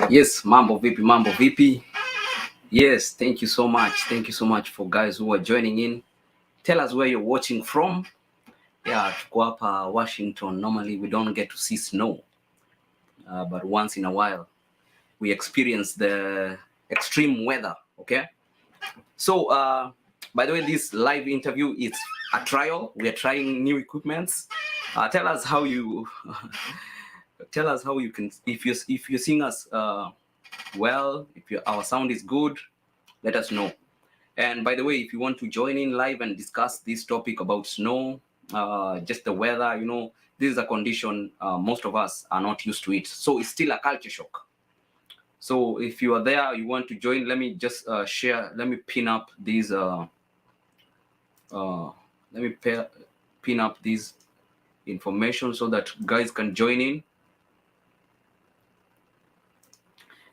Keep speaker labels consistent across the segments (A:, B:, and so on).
A: Yes, mambo vipi, mambo vipi. Yes, thank you so much. Thank you so much for guys who are joining in. Tell us where you're watching from. Yeah, tuko hapa Washington. Normally we don't get to see snow, but once in a while we experience the extreme weather. Okay, so by the way, this live interview is a trial. We are trying new equipments. Tell us how you tell us how you can, if you sing us well, if our sound is good, let us know. And by the way, if you want to join in live and discuss this topic about snow, just the weather, this is a condition most of us are not used to it. So it's still a culture shock. So if you are there, you want to join, let me just share, let me pin up these, pin up these information so that guys can join in.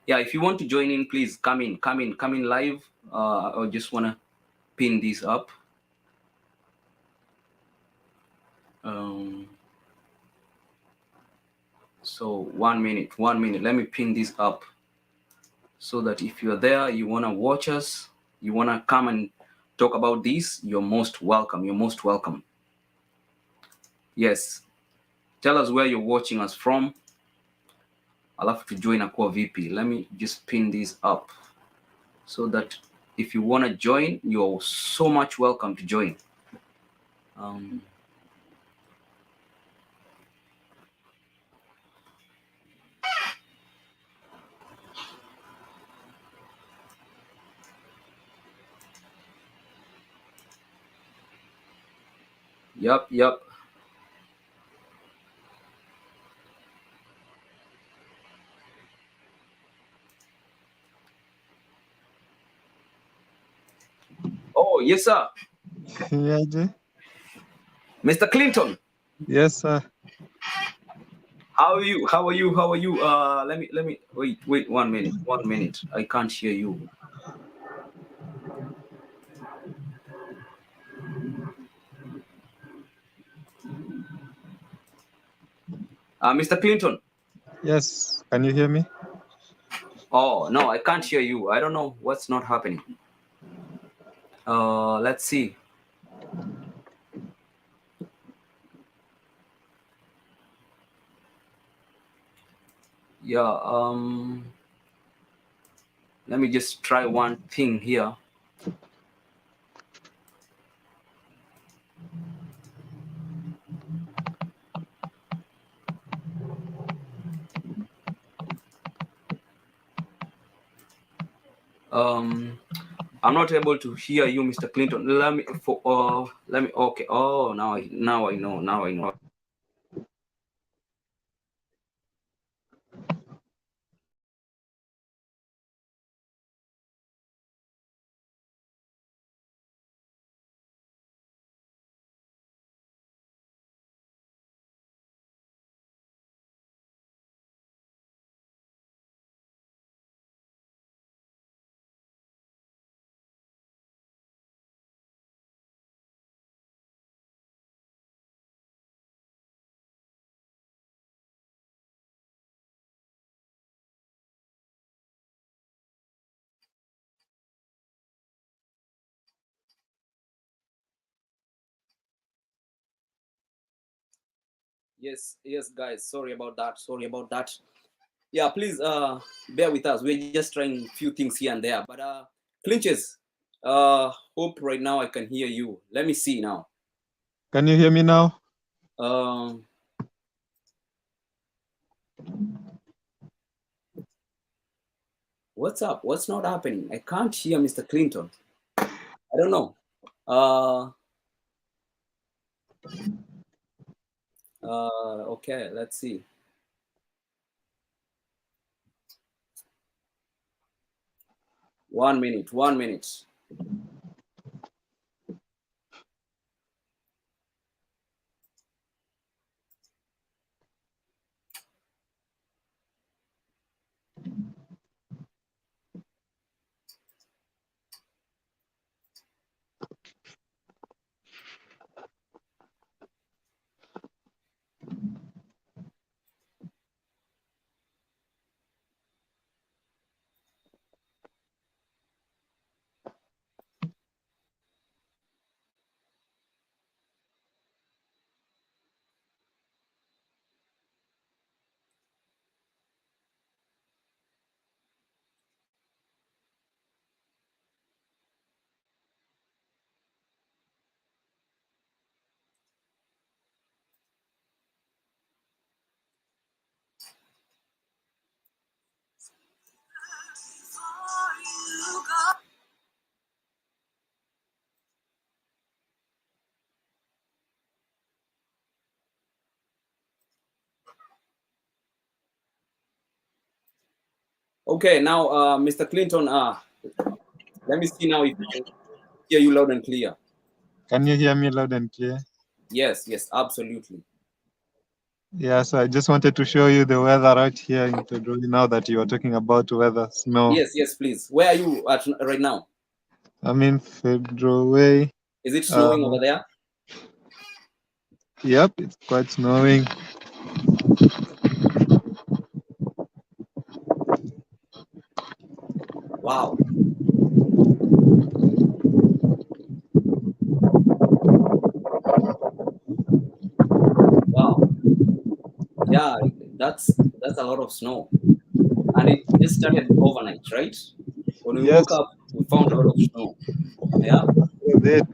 A: Yeah, if you want to join in, please come in live. I just want to pin this up. So 1 minute, let me pin this up so that if you're there, you want to watch us, you want to come and talk about this, you're most welcome. Yes, tell us where you're watching us from, alafu tujoin akuwa vipi. Let me just pin this up so that if you want to join, you're so much welcome to join. Yep. Oh, yes, sir.
B: Yeah, Jay.
A: Mr. Clinton.
B: Yes, sir.
A: How are you? Let me wait 1 minute. I can't hear you. Mr. Clinton.
B: Yes. Can you hear me?
A: Oh, no, I can't hear you. I don't know what's not happening. Let's see. Yeah, let me just try one thing here. I'm not able to hear you, Mr. Clinton. Okay. Oh, now I know. Yes, guys. Sorry about that. Yeah, please bear with us. We're just trying a few things here and there. But Clinches, hope right now I can hear you. Let me see now.
B: Can you hear me now?
A: What's up? What's not happening? I can't hear Mr. Clinton. I don't know. Okay, let's see. One minute. Okay, now, Mr. Clinton, let me see now if I can hear you loud and clear.
B: Can you hear me loud and clear?
A: Yes, yes, absolutely.
B: Yeah, so I just wanted to show you the weather right here in Pedro now that you are talking about weather, snow.
A: Yes, yes, please. Where are you at right now?
B: I'm in Pedro Way.
A: Is it snowing over there?
B: Yep, it's quite snowing.
A: Wow, wow. Yeah, that's a lot of snow. And it just started overnight, right? When we woke
B: Yes,
A: up, we found a lot of snow. Yeah.
B: it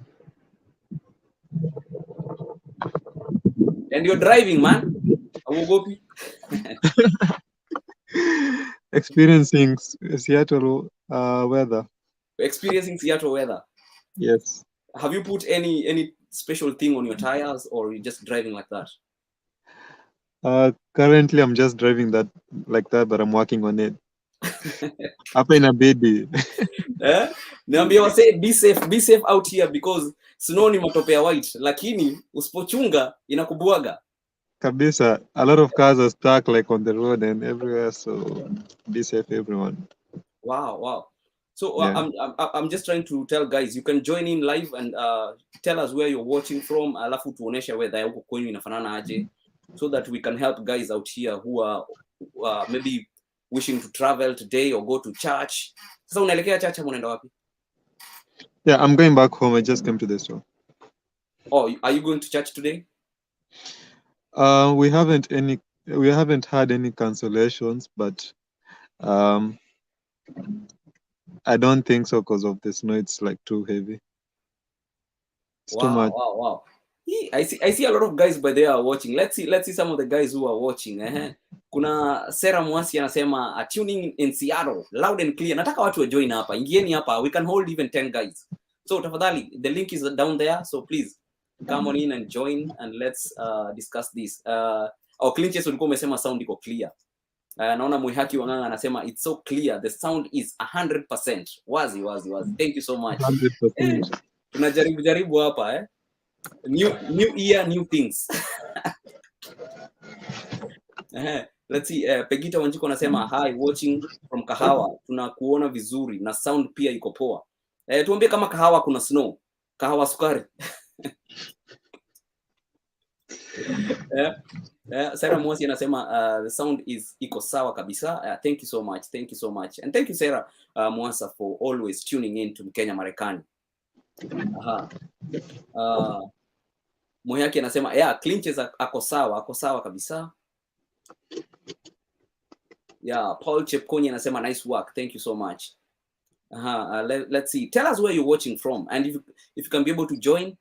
A: And you're driving, man. Awogopi.
B: experiencing Seattle weather.
A: Experiencing Seattle weather.
B: Yes.
A: Have you put any special thing on your tires, or you just driving like that?
B: Currently, I'm just driving that like that, but I'm working on it. Hapa inabidi.
A: Eh? Niambia wase be safe out here because snow ni matope ya white, lakini usipochunga inakubuaga.
B: Kabisa, a lot of cars are stuck like on the road and everywhere, so be safe, everyone.
A: Wow, wow. So
B: Yeah.
A: I'm just trying to tell guys you can join in live and tell us where you're watching from, alafu tuonesha weather ya huko kwenu inafanana aje, so that we can help guys out here who are maybe wishing to travel today or go to church. Sasa unaelekea church ama unaenda wapi?
B: Yeah, I'm going back home. I just came to the store.
A: Oh, are you going to church today?
B: We haven't had any cancellations, but I don't think so because of the snow. It's like too heavy. It's too
A: Wow,
B: much.
A: wow, wow. I see a lot of guys by there are watching. Let's see some of the guys who are watching. Kuna Sarah Mwasi anasema tuning in Seattle loud and clear. Nataka watu wa join hapa. Ingieni hapa. We can hold even 10 guys. So tafadhali, the link is down there, so please come on in and join and let's discuss this. Clinches ulikuwa umesema sound iko clear. Naona Muihaki Wanganga anasema it's so clear, the sound is 100%. Wazi. Thank you so much.
B: 100%.
A: Tunajaribu hapa new year, new things. Let's see. Pegita Wanjiko anasema hi, watching from Kahawa, tunakuona vizuri na sound pia iko poa. Tuambie kama Kahawa kuna snow, Kahawa sukari. Sarah Mosi anasema the sound is iko sawa kabisa. Thank you so much, and thank you Sarah Mwasa for always tuning in to Kenya Marekani. Moyaki anasema yeah, clinches ako sawa kabisa. Yeah, Paul Chepkonyi anasema nice work, thank you so much. Let's see, tell us where you're watching from, and if you can be able to join,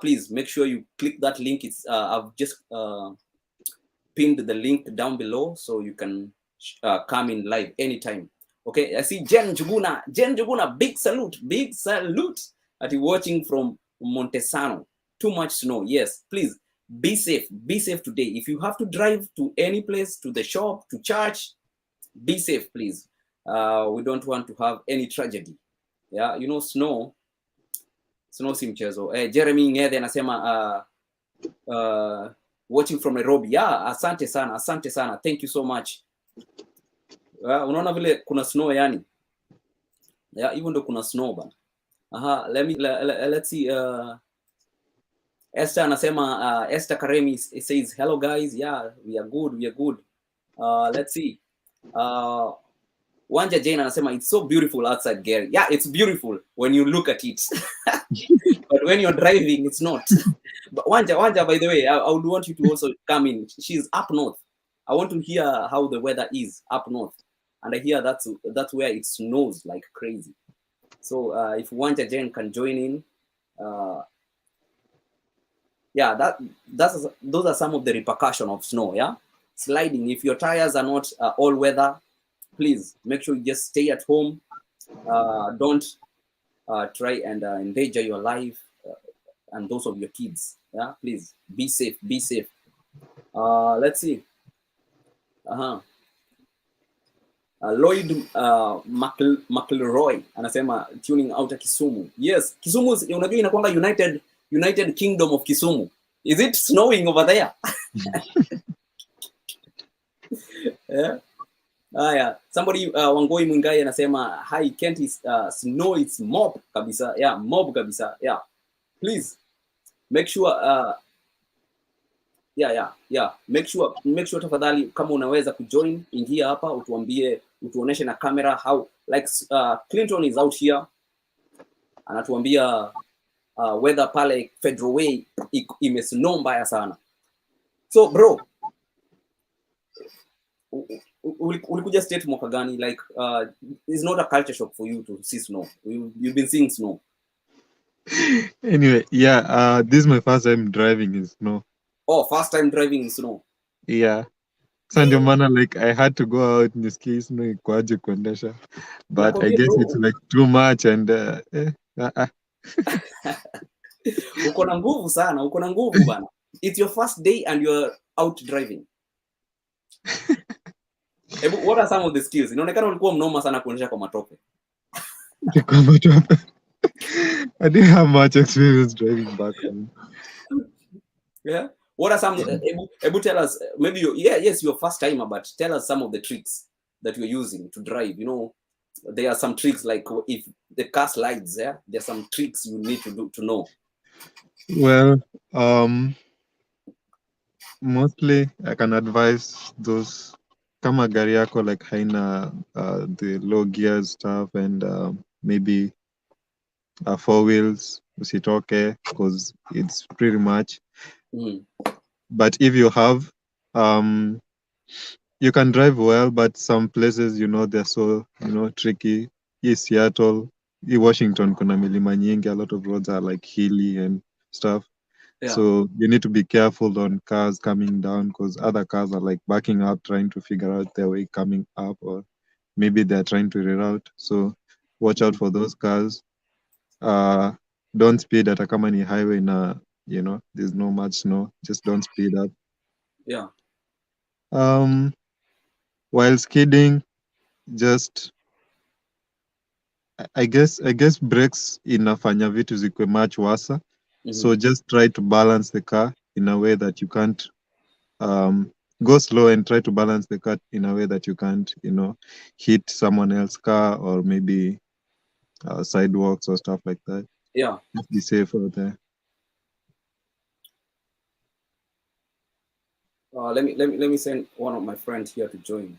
A: please make sure you click that link. It's I've just pinned the link down below so you can come in live anytime. Okay, I see Jen Juguna, big salute at you watching from Montesano. Too much snow. Yes, please be safe today. If you have to drive to any place, to the shop, to church, be safe, please. We don't want to have any tragedy. Yeah, you know, snow si mchezo. Jeremy Ngede anasema watching from Nairobi. Yeah, asante sana, thank you so much. Unaona vile kuna snow yani. Yeah, even though kuna snow bana. Let's see. Esther anasema Esther Karemi says hello guys. Yeah, we are good. Let's see. Wanja Jane anasema it's so beautiful outside, Gary. Yeah, it's beautiful when you look at it. But when you're driving, it's not. But Wanja, by the way, I would want you to also come in. She's up north. I want to hear how the weather is up north. And I hear that's where it snows like crazy. So if Wanja Jane can join in, yeah, those are some of the repercussions of snow. Yeah, sliding. If your tires are not all weather, please make sure you just stay at home. Don't try and endanger your life and those of your kids. Yeah, please be safe. Let's see. Lloyd McElroy anasema tuning out ya Kisumu. Yes, Kisumu unajua inakuanga United Kingdom of Kisumu. Is it snowing over there? Yeah. Haya, somebody Wangoi Mwingai anasema hi Kent is snow it's mob kabisa. Yeah, mob kabisa. Yeah. Please make sure make sure tafadhali kama unaweza kujoin, ingia hapa utuoneshe na camera how like Clinton is out here anatuambia weather pale Federal Way imesnow mbaya sana. So bro, ulikuja state mwaka gani? Like it's not a culture shock for you to see snow. You've been seeing snow.
B: Anyway, yeah, this is my first time driving in snow.
A: Oh, first time driving in snow.
B: Yeah. So ndio maana like I had to go out nisikie snow ikoaje kuendesha. But I guess it's like too much and
A: Uko na nguvu sana, uko na nguvu bana. It's your first day and you're out driving. What are some of the skills? Inaonekana ulikuwa mnoma sana kuendesha kwa matope.
B: Kwa matope. I didn't have much experience driving back home.
A: Yeah. What are some Ebu tell us, maybe you're first timer, but tell us some of the tricks that you're using to drive. You know, there are some tricks like if the car slides, there's some tricks you need to know.
B: Well, mostly I can advise those kama gari yako like haina the low gear stuff and maybe 4 wheels usitoke because it's pretty much. But if you have you can drive well, but some places they're so tricky. Seattle, Washington kuna milima nyingi, a lot of roads are like hilly and stuff. So you need to be careful on cars coming down because other cars are like backing up trying to figure out their way coming up, or maybe they're trying to reroute. So watch out for those cars. Don't speed at a common highway na there's no much snow. Just don't speed up.
A: Yeah.
B: While skidding, just I guess brakes inafanya vitu zikwe much worse. So just try to balance the car in a way that you can't go slow and try to balance the car in a way that you can't hit someone else's car or maybe sidewalks or stuff like that.
A: Yeah.
B: Just be safe out there.
A: Let me send one of my friends here to join.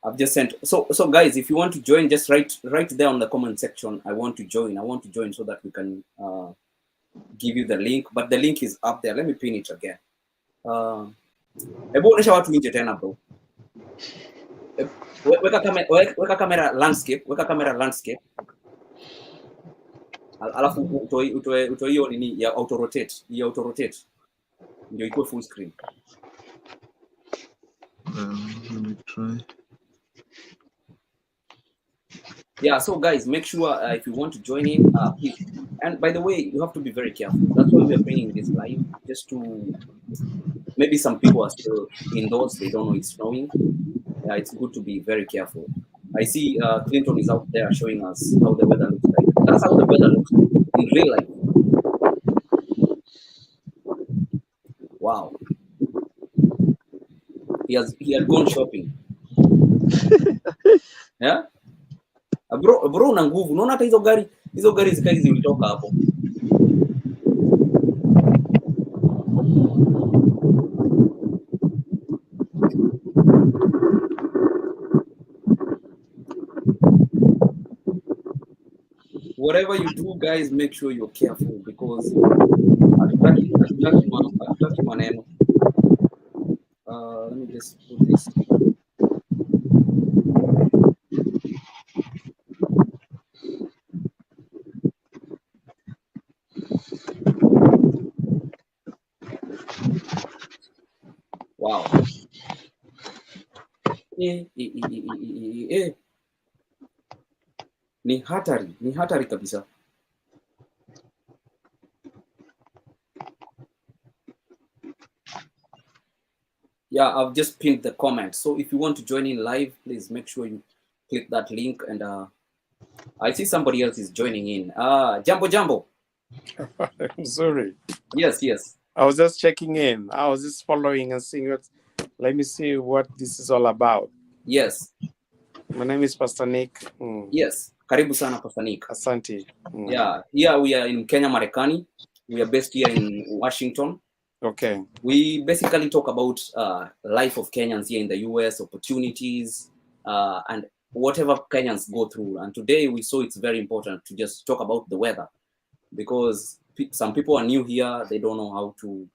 A: I've just sent. So guys, if you want to join, just write there on the comment section. I want to join so that we can give you the link. But the link is up there. Let me pin it again. Hebu onesha watu nje tena bro. Weka kamera landscape. Alafu utoe hiyo nini ya auto rotate. Ndio iko full screen.
B: Let me try.
A: Yeah, so guys, make sure if you want to join in, please. And by the way, you have to be very careful. That's why we are bringing this live, just to maybe some people are still indoors, they don't know it's snowing. It's good to be very careful. I see Clinton is out there showing us how the weather looks like. That's how the weather looks like in real life. Wow. He had gone shopping. Yeah? Bro una nguvu. Unaona hata hizo gari zikai zilitoka hapo. Whatever you do, guys, make sure you're careful because hatutaki maneno. Let me just put this. Wow. Ni hatari kabisa. Yeah, I've just pinned the comment. So if you want to join in live, please make sure you click that link. And I see somebody else is joining in. Jambo Jambo.
C: I'm sorry.
A: Yes, yes.
C: I was just checking in. I was just following and seeing what. Let me see what this is all about.
A: Yes.
C: My name is Pastor Nick.
A: Yes. Karibu sana Pastor Nick.
C: Asante.
A: Yeah, here we are in Kenya, Marekani. We are based here in Washington.
C: Okay.
A: We basically talk about life of Kenyans here in the U.S., opportunities, and whatever Kenyans go through. And today we saw it's very important to just talk about the weather, because some people are new here. They don't know how to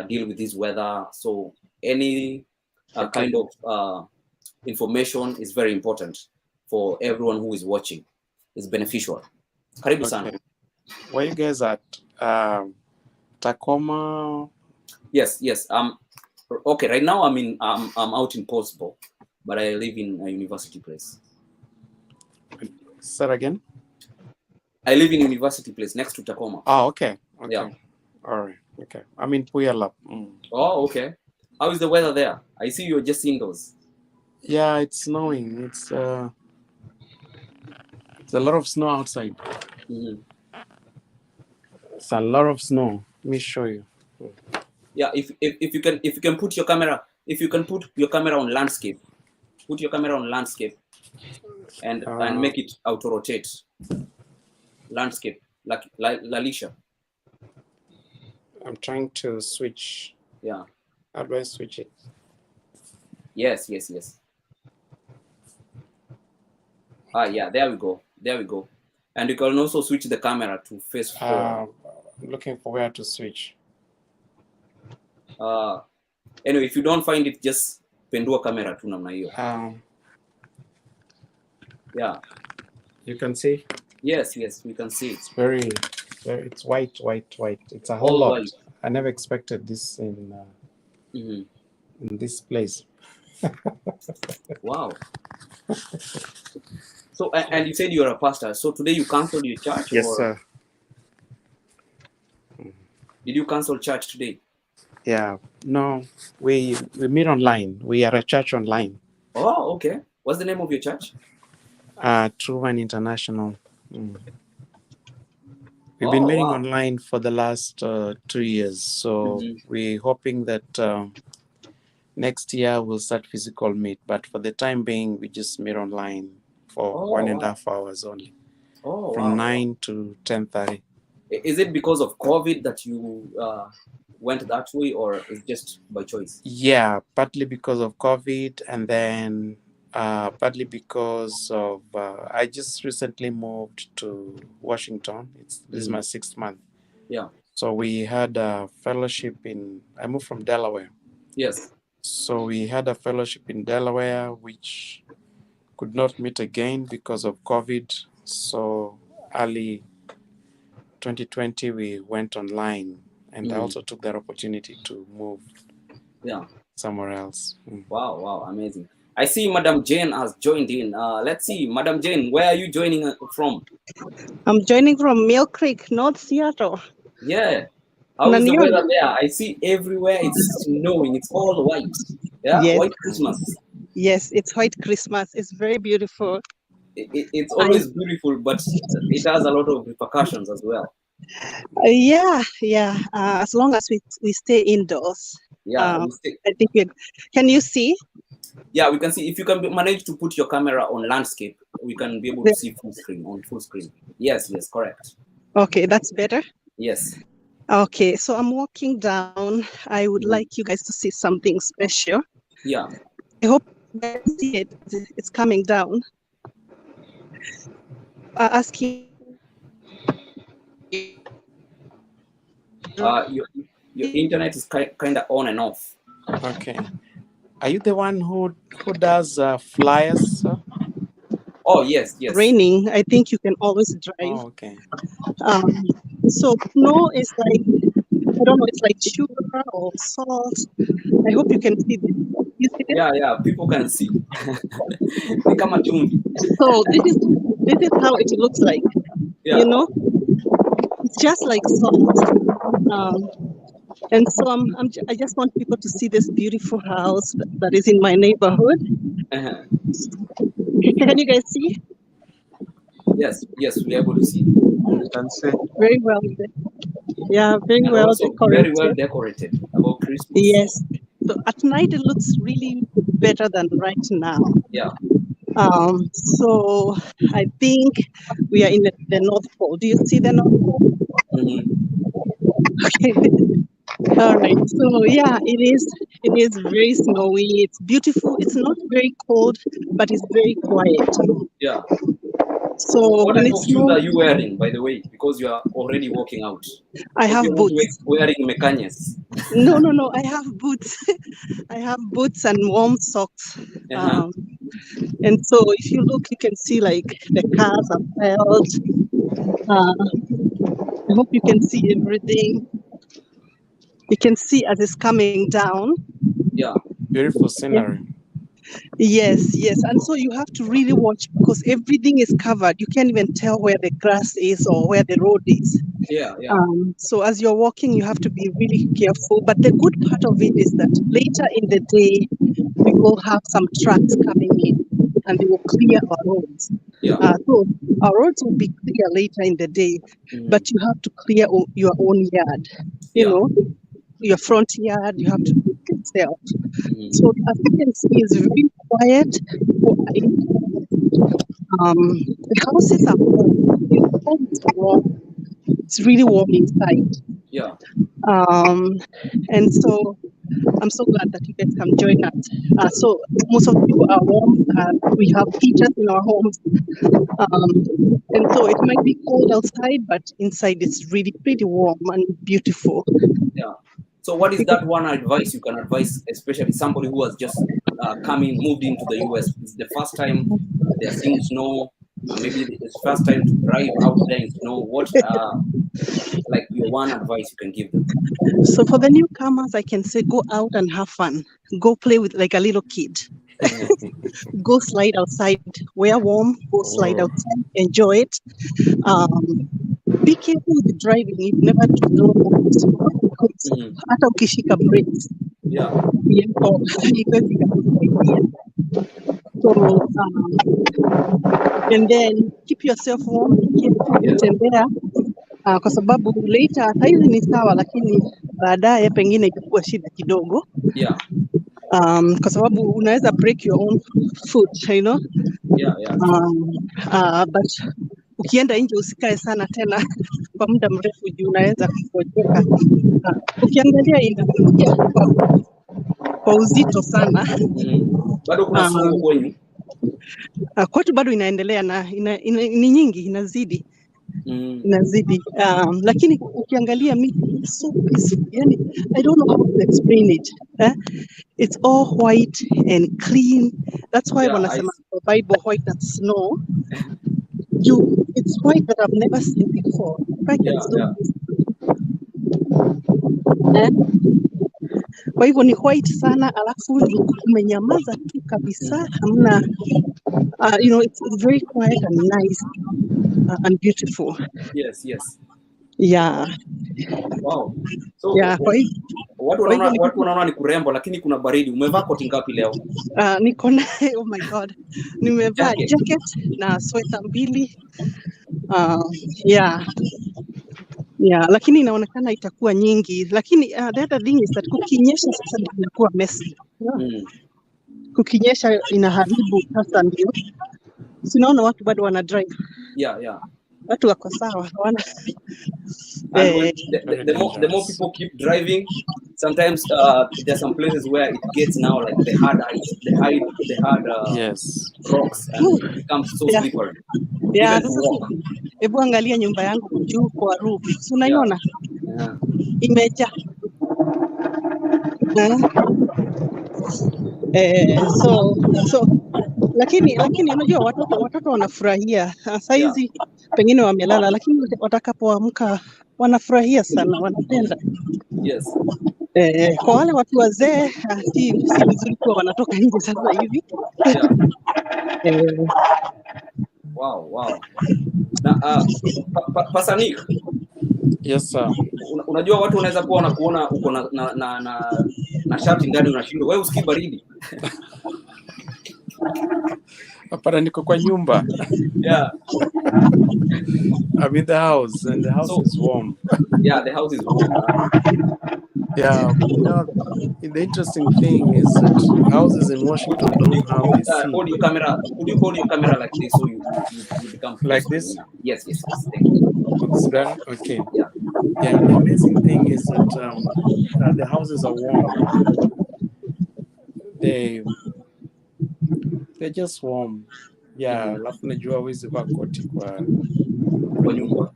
A: deal with this weather. So any kind of information is very important for everyone who is watching. It's beneficial. Karibu sana.
C: Where you guys at? Tacoma?
A: Yes. Okay, right now I'm out in Portsmouth, but I live in a university place.
C: Say that again?
A: I live in University Place next to Tacoma.
C: Oh, okay.
A: Yeah.
C: All right. Okay. I'm in Puyallup.
A: Oh, okay. How is the weather there? I see you're just indoors.
C: Yeah, it's snowing. It's a lot of snow outside.
A: Mm-hmm.
C: It's a lot of snow. Let me show you.
A: Yeah, if you can put your camera, on landscape, put your camera on landscape, and make it auto rotate. Landscape, like Lalisha.
C: I'm trying to switch.
A: Yeah.
C: How do I switch it?
A: Yes. Yeah, there we go. And you can also switch the camera to face forward.
C: I'm looking for where to switch.
A: Anyway, if you don't find it, just pendua camera tu namna hiyo. Yeah.
C: You can see?
A: Yes, we can see.
C: It's very, it's white. It's a whole lot. White. I never expected this in this place.
A: Wow. So, and you said you're a pastor. So today you canceled your church?
C: Yes, sir.
A: Did you cancel church today?
C: Yeah. No, we meet online. We are a church online.
A: Oh, okay. What's the name of your church?
C: Truman International. We've been meeting online for the last 2 years. So we're hoping that next year we'll start physical meet. But for the time being, we just meet online for 1.5 hours only. From 9 to 10:30.
A: Is it because of COVID that you went that way, or is it just by choice?
C: Yeah, partly because of COVID, and then partly because of I just recently moved to Washington. This is my 6th month.
A: Yeah.
C: So we had a fellowship I moved from Delaware.
A: Yes.
C: So we had a fellowship in Delaware, which could not meet again because of COVID. So early 2020, we went online, and I also took that opportunity to move somewhere else.
A: Wow, amazing. I see Madam Jane has joined in. Let's see, Madam Jane, where are you joining from?
D: I'm joining from Mill Creek, North Seattle.
A: Yeah. How is the weather there? I see everywhere it's snowing. It's all white. Yeah, yes. White Christmas.
D: Yes, it's white Christmas. It's very beautiful.
A: It's always beautiful, but it has a lot of repercussions as well.
D: Yeah. As long as we stay indoors.
A: Yeah.
D: I think can you see?
A: Yeah, we can see. If you can manage to put your camera on landscape, we can be able to see full screen. Yes, correct.
D: Okay, that's better.
A: Yes.
D: Okay, so I'm walking down. I would like you guys to see something special.
A: Yeah.
D: I hope you guys see it. It's coming down. Asking.
A: Your internet is kind of on and off.
C: Okay. Are you the one who does flyers, sir?
A: Oh, yes.
D: Raining. I think you can always drive.
C: Oh, okay.
D: So snow is like, I don't know, it's like sugar or salt. I hope you can see this. You see this?
A: Yeah, people can see.
D: So this is how it looks like. Yeah. You know, it's just like salt. And so I just want people to see this beautiful house that is in my neighborhood.
A: Uh-huh.
D: Can you guys see?
A: Yes, we're able to see.
B: You can say.
D: Very well. Yeah, very
A: And
D: well
A: also very well
D: decorated.
A: decorated about Christmas.
D: Yes. So at night it looks really better than right now.
A: Yeah.
D: So I think we are in the North Pole. Do you see the North Pole?
A: Mm-hmm.
D: Okay. All right. So yeah, it is very snowy. It's beautiful. It's not very cold, but it's very quiet.
A: Yeah.
D: So
A: What
D: when
A: type
D: it
A: of shoes
D: snows,
A: are you wearing, by the way? Because you are already walking out.
D: I
A: Hope
D: have
A: you're not
D: boots.
A: wearing mecanics.
D: No. I have boots. I have boots and warm socks.
A: Uh-huh.
D: And so if you look, you can see like the cars are piled. I hope you can see everything. You can see as it's coming down.
A: Yeah.
C: Beautiful scenery.
D: Yes. And so you have to really watch because everything is covered. You can't even tell where the grass is or where the road is.
A: Yeah.
D: So as you're walking, you have to be really careful. But the good part of it is that later in the day, we will have some trucks coming in and they will clear our roads.
A: Yeah.
D: So our roads will be clear later in the day, but you have to clear your own yard. You
A: Yeah.
D: know, your front yard, you have to do it yourself.
A: Mhm.
D: So as you can see, it's very quiet. The houses are warm. The home is warm. It's really warm inside.
A: Yeah.
D: And so I'm so glad that you guys can join us. So most of you are warm. We have heaters in our homes. And so it might be cold outside, but inside it's really pretty warm and beautiful.
A: Yeah. So what is that one advice you can advise, especially somebody who has just moved into the US? It's the first time they're seeing snow. Maybe it's first time to drive out there in snow. What like your one advice you can give them?
D: So for the newcomers, I can say go out and have fun. Go play with like a little kid. Go slide outside. Wear warm. Go slide outside. Enjoy it. Be careful with driving. You've never driven hata ukishika brakes.
A: Yeah.
D: So and then keep yourself warm. Kutembea kwa sababu later saizi ni sawa, lakini baadaye pengine itakuwa shida kidogo.
A: Yeah.
D: Kwa sababu unaweza break your own foot, you know.
A: Yeah.
D: But ukienda nje usikae sana tena kwa muda mrefu juu unaweza kugojeka. Ukiangalia inakuja kwa uzito sana.
A: Bado kuna snow kwenyu?
D: Kwetu bado inaendelea na ni nyingi, inazidi. Inazidi. Lakini ukiangalia miti so peaceful. Yani, I don't know how to explain it. It's all white and clean. That's why wanasema the Bible white as snow. It's white that I've never seen before. Kwa hivyo ni white sana, alafu kumenyamaza tu kabisa, hamna. You know, it's very quiet and nice and beautiful.
A: Yes.
D: Yeah.
A: Wow. So
D: yeah,
A: watu wanaona ni kurembo, lakini kuna baridi. Umevaa koti ngapi leo?
D: Niko na oh my God. Nimevaa jacket na sweater mbili. Yeah, lakini inaonekana itakuwa nyingi. Lakini the other thing is that kukinyesha sasa inakuwa messy. Kukinyesha inaharibu sasa ndio. Sinaona watu bado wana drive.
A: Yeah.
D: Watu wako sawa, hawana.
A: And the more people keep driving, sometimes there's some places where it gets now like the hard rocks and it becomes so slippery.
D: Yeah, hebu angalia nyumba yangu juu kwa roof. Unaiona?
A: Yeah.
D: Imejaa. So lakini unajua watoto wanafurahia. Saizi pengine wamelala, lakini watakapoamka wanafurahia sana, wanapenda.
A: Yes.
D: Kwa wale watu wazee si vizuri kuwa wanatoka nje sasa hivi.
A: Wow. Na Pastor Nick.
C: Yes, sir.
A: unajua watu wanaweza kuwa wanakuona uko na shati ndani unashindwa. Wewe usikii baridi?
C: Hapana, niko kwa nyumba.
A: Yeah.
C: I'm in the house and the house is warm.
A: Yeah, the house is warm.
C: Yeah, the interesting thing is that houses in Washington don't have AC.
A: Hold your camera. Could you hold your camera like this so you become close?
C: Like this?
A: Yes. Thank you.
C: Oh, this is better? Okay.
A: Yeah.
C: Yeah, the amazing thing is that the houses are warm. They're just warm. Yeah, alafu najua huwezi vaa koti kwa nyumba.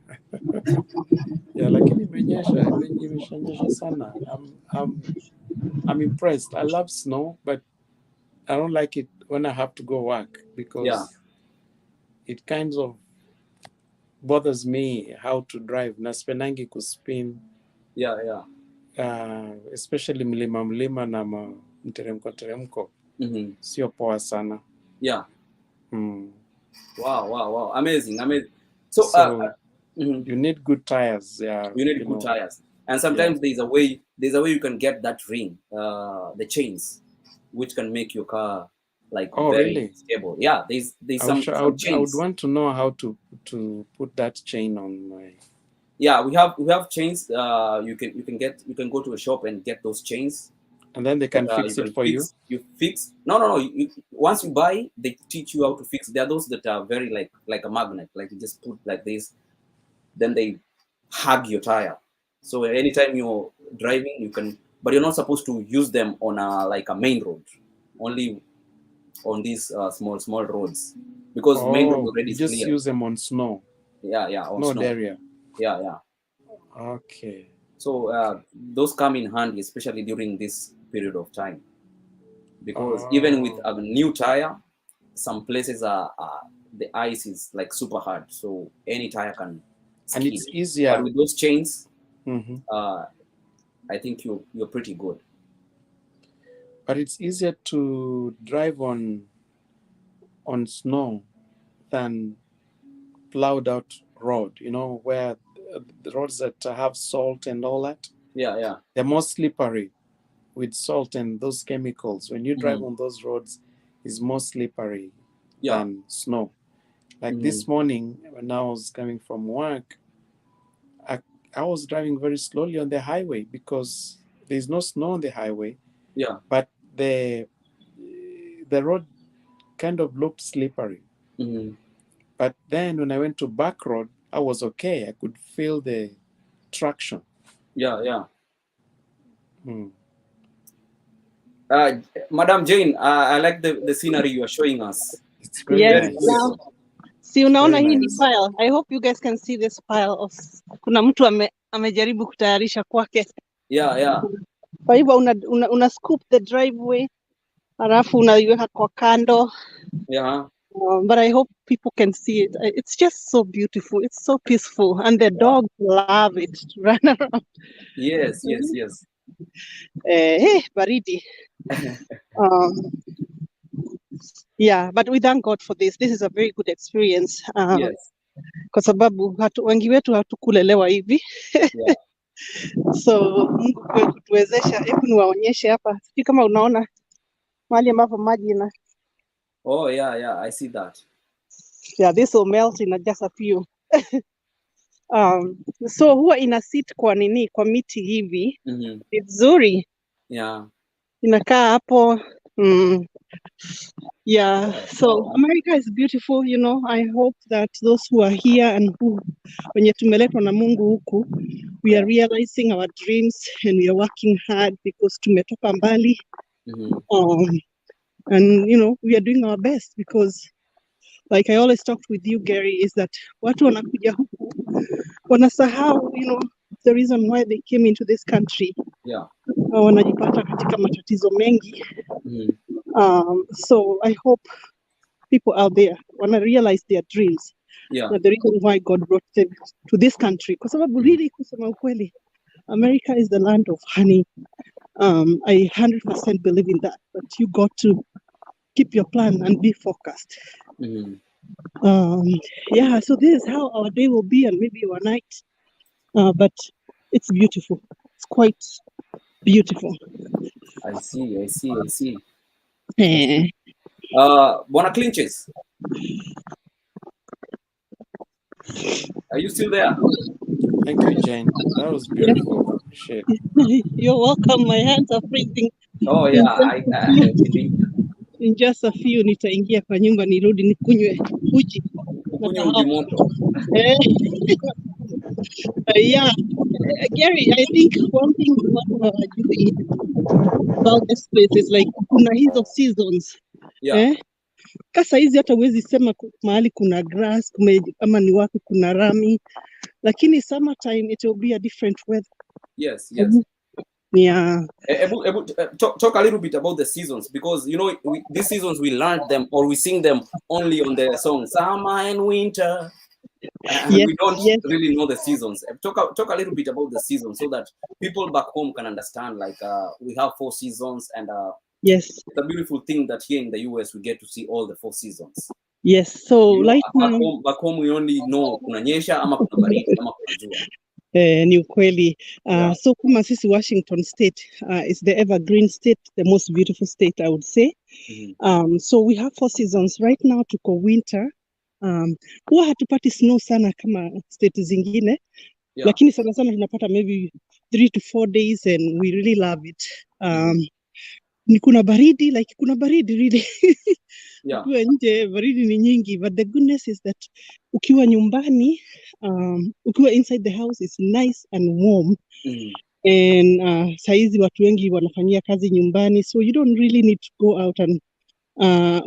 C: Yeah, lakini imeshanyesha sana. I'm impressed. I love snow, but I don't like it when I have to go work because it kind of bothers me how to drive. Naspendangi kuspin.
A: Yeah.
C: Especially mlima na mteremko. Sio poa sana.
A: Yeah.
C: Mm.
A: Wow. Amazing. So
C: you need good tires. Yeah.
A: You need good tires. And sometimes there's a way you can get that ring, the chains, which can make your car like very stable. Yeah, there's some chains.
C: I would want to know how to put that chain on my.
A: Yeah, we have chains. You can go to a shop and get those chains.
C: And then they can fix it for you.
A: You fix. No. Once you buy, they teach you how to fix. There are those that are very like a magnet. Like you just put like this, then they hug your tire. So anytime you're driving, you can, but you're not supposed to use them on a main road. Only on these small roads, because main road already is clear.
C: Just use them on snow.
A: Yeah, on
C: snow
A: snow
C: area.
A: Yeah.
C: Okay.
A: So those come in handy, especially during this period of time, because even with a new tire, some places are the ice is like super hard, so any tire can skid.
C: And it's easier.
A: But with those chains, I think you're pretty good.
C: But it's easier to drive on snow than plowed out road, where the roads that have salt and all that.
A: Yeah.
C: They're more slippery with salt and those chemicals. When you drive on those roads, it's more slippery than snow. Like this morning, when I was coming from work, I was driving very slowly on the highway because there's no snow on the highway.
A: Yeah.
C: But the road kind of looked slippery. But then when I went to back road, I was okay. I could feel the traction.
A: Yeah. Madam Jane, I like the scenery you are showing us.
C: It's very nice.
D: Now, si unaona hii ni pile. I hope you guys can see this pile of. Kuna mtu amejaribu kutayarisha kwake.
A: Yeah.
D: Kwa hivyo una scoop the driveway, halafu unaiweka kwa kando.
A: Yeah.
D: But I hope people can see it. It's just so beautiful. It's so peaceful, and the dogs love it to run around.
A: Yes.
D: Hey, baridi. Yeah, but we thank God for this. This is a very good experience.
A: Yes.
D: Kwa sababu wengi wetu hatukulelewa hivi.
A: Yeah.
D: So Mungu kutuwezesha. Hebu niwaonyeshe hapa. Sijui kama unaona mahali ambapo maji ina.
A: Oh yeah, I see that.
D: Yeah, this will melt in just a few. So huwa ina sit kwa miti hivi. Vizuri.
A: Yeah.
D: Inakaa hapo. Yeah, so America is beautiful, I hope that those who are here and who wenye tumeletwa na Mungu huku, we are realizing our dreams and we are working hard because tumetoka mbali. And we are doing our best because like I always talked with you, Gary, is that watu wanakuja huku wanasahau, the reason why they came into this country.
A: Yeah.
D: Wanajipata katika matatizo mengi. So I hope people out there want to realize their dreams.
A: Yeah.
D: That the reason why God brought them to this country. Kwa sababu really kusema ukweli, America is the land of honey. I 100% believe in that. But you got to keep your plan and be focused. Yeah, so this is how our day will be and maybe our night. But It's beautiful. It's quite beautiful.
A: I see.
D: Eh.
A: Bwana Clinches, are you still there?
C: Thank you, Jane. That was beautiful. Shit.
D: You're welcome. My hands are freezing.
A: Oh yeah,
D: In just a few nitaingia kwa nyumba nirudi nikunywe uji.
A: Ukunywe uji moto.
D: Yeah, Gary, I think one thing about this place is like kuna hizo seasons.
A: Yeah.
D: Kasa hizi hata huwezi sema mahali kuna grass, ama ni wapi kuna rami. Lakini summertime it will be a different weather.
A: Yes.
D: Yeah.
A: Talk a little bit about the seasons, because you know these seasons we learn them or we sing them only on the song summer and winter, and we don't really know the seasons. Talk a little bit about the seasons so that people back home can understand. Like we have 4 seasons, and
D: yes,
A: it's a beautiful thing that here in the US we get to see all the 4 seasons.
D: Yes, so
A: you know,
D: like
A: back home we only know kuna nyesha ama kuna baridi ama kuna jua.
D: Ni ukweli. So kama sisi Washington State is the evergreen state, the most beautiful state I would say. So we have 4 seasons right now. Tuko winter. Huwa hatupati snow sana kama state zingine, lakini sana tunapata maybe 3 to 4 days and we really love it. Ni kuna baridi, like kuna baridi really. Ukiwa nje baridi ni nyingi, but the goodness is that ukiwa nyumbani, ukiwa inside the house is nice and warm. And saizi watu wengi wanafanyia kazi nyumbani, so you don't really need to go out and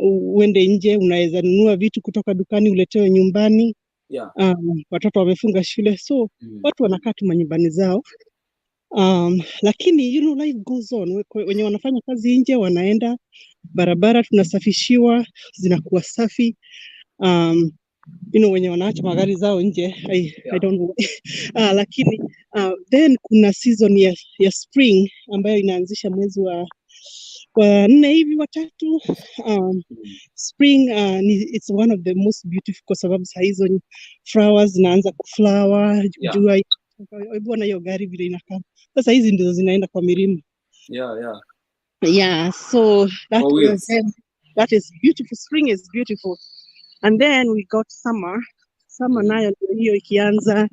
D: uende nje. Unaweza nunua vitu kutoka dukani uletewe nyumbani. Watoto wamefunga shule, so watu wanakaa tu manyumbani zao. Lakini you know life goes on. Wenye wanafanya kazi nje wanaenda, barabara tunasafishiwa, zinakuwa safi. You know wenye wanaacha magari zao nje, I don't know. Lakini then kuna season ya spring ambayo inaanzisha mwezi wa 4 hivi wa 3. Spring it's one of the most beautiful kwa sababu saa hizo flowers zinaanza kuflower. Jua bwana, hiyo gari vile inakaa sasa, hizi ndizo zinaenda kwa milima. So that is beautiful. Spring is beautiful. And then we got summer nayo hiyo ikianza,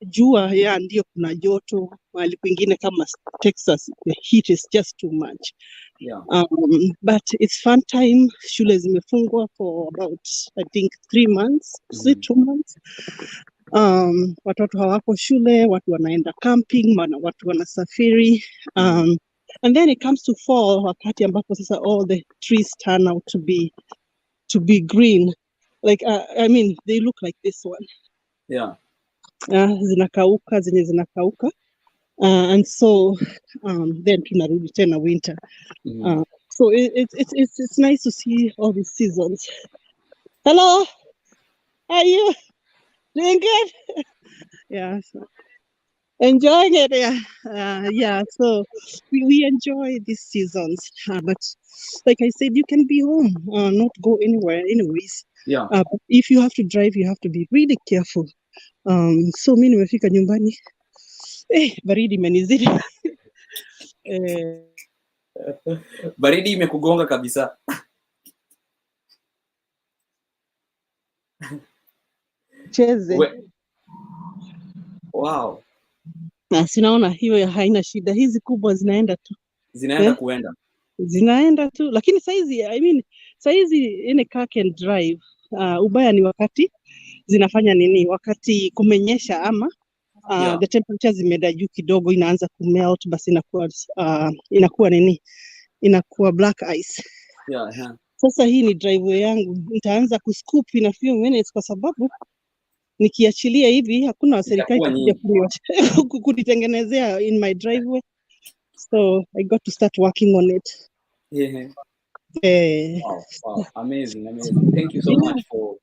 D: jua ndio kuna joto. Mahali kwingine kama Texas the heat is just too much. But it's fun time. Shule zimefungwa for about I think 3 months, 2 months. Watoto hawako shule, watu wanaenda camping, watu wanasafiri. And then it comes to fall, wakati ambapo sasa all the trees turn out to be green. Like I mean they look like this one. Zinakauka, zinakauka. And so then tunarudi tena winter. So it's nice to see all these seasons. Hello, are you doing good? So enjoying it. So we enjoy these seasons, but like I said, you can be home, not go anywhere anyways. But if you have to drive, you have to be really careful. So mimi nimefika nyumbani, baridi imenizidi.
A: Baridi imekugonga kabisa.
D: Cheze.
A: Wow.
D: Na sinaona hiyo haina shida, hizi kubwa zinaenda tu. Zinaenda tu, lakini saizi any car can drive. Ubaya ni wakati zinafanya nini, wakati kumenyesha ama the temperature zimeenda juu kidogo, inaanza kumelt, basi inakuwa nini, inakuwa black ice. Sasa hii ni driveway yangu, nitaanza kuscoop in a few minutes kwa sababu nikiachilia hivi hakuna serikali itakuja kunitengenezea in my driveway. So I got to start working on it.
A: Wow. Amazing. Thank you so much for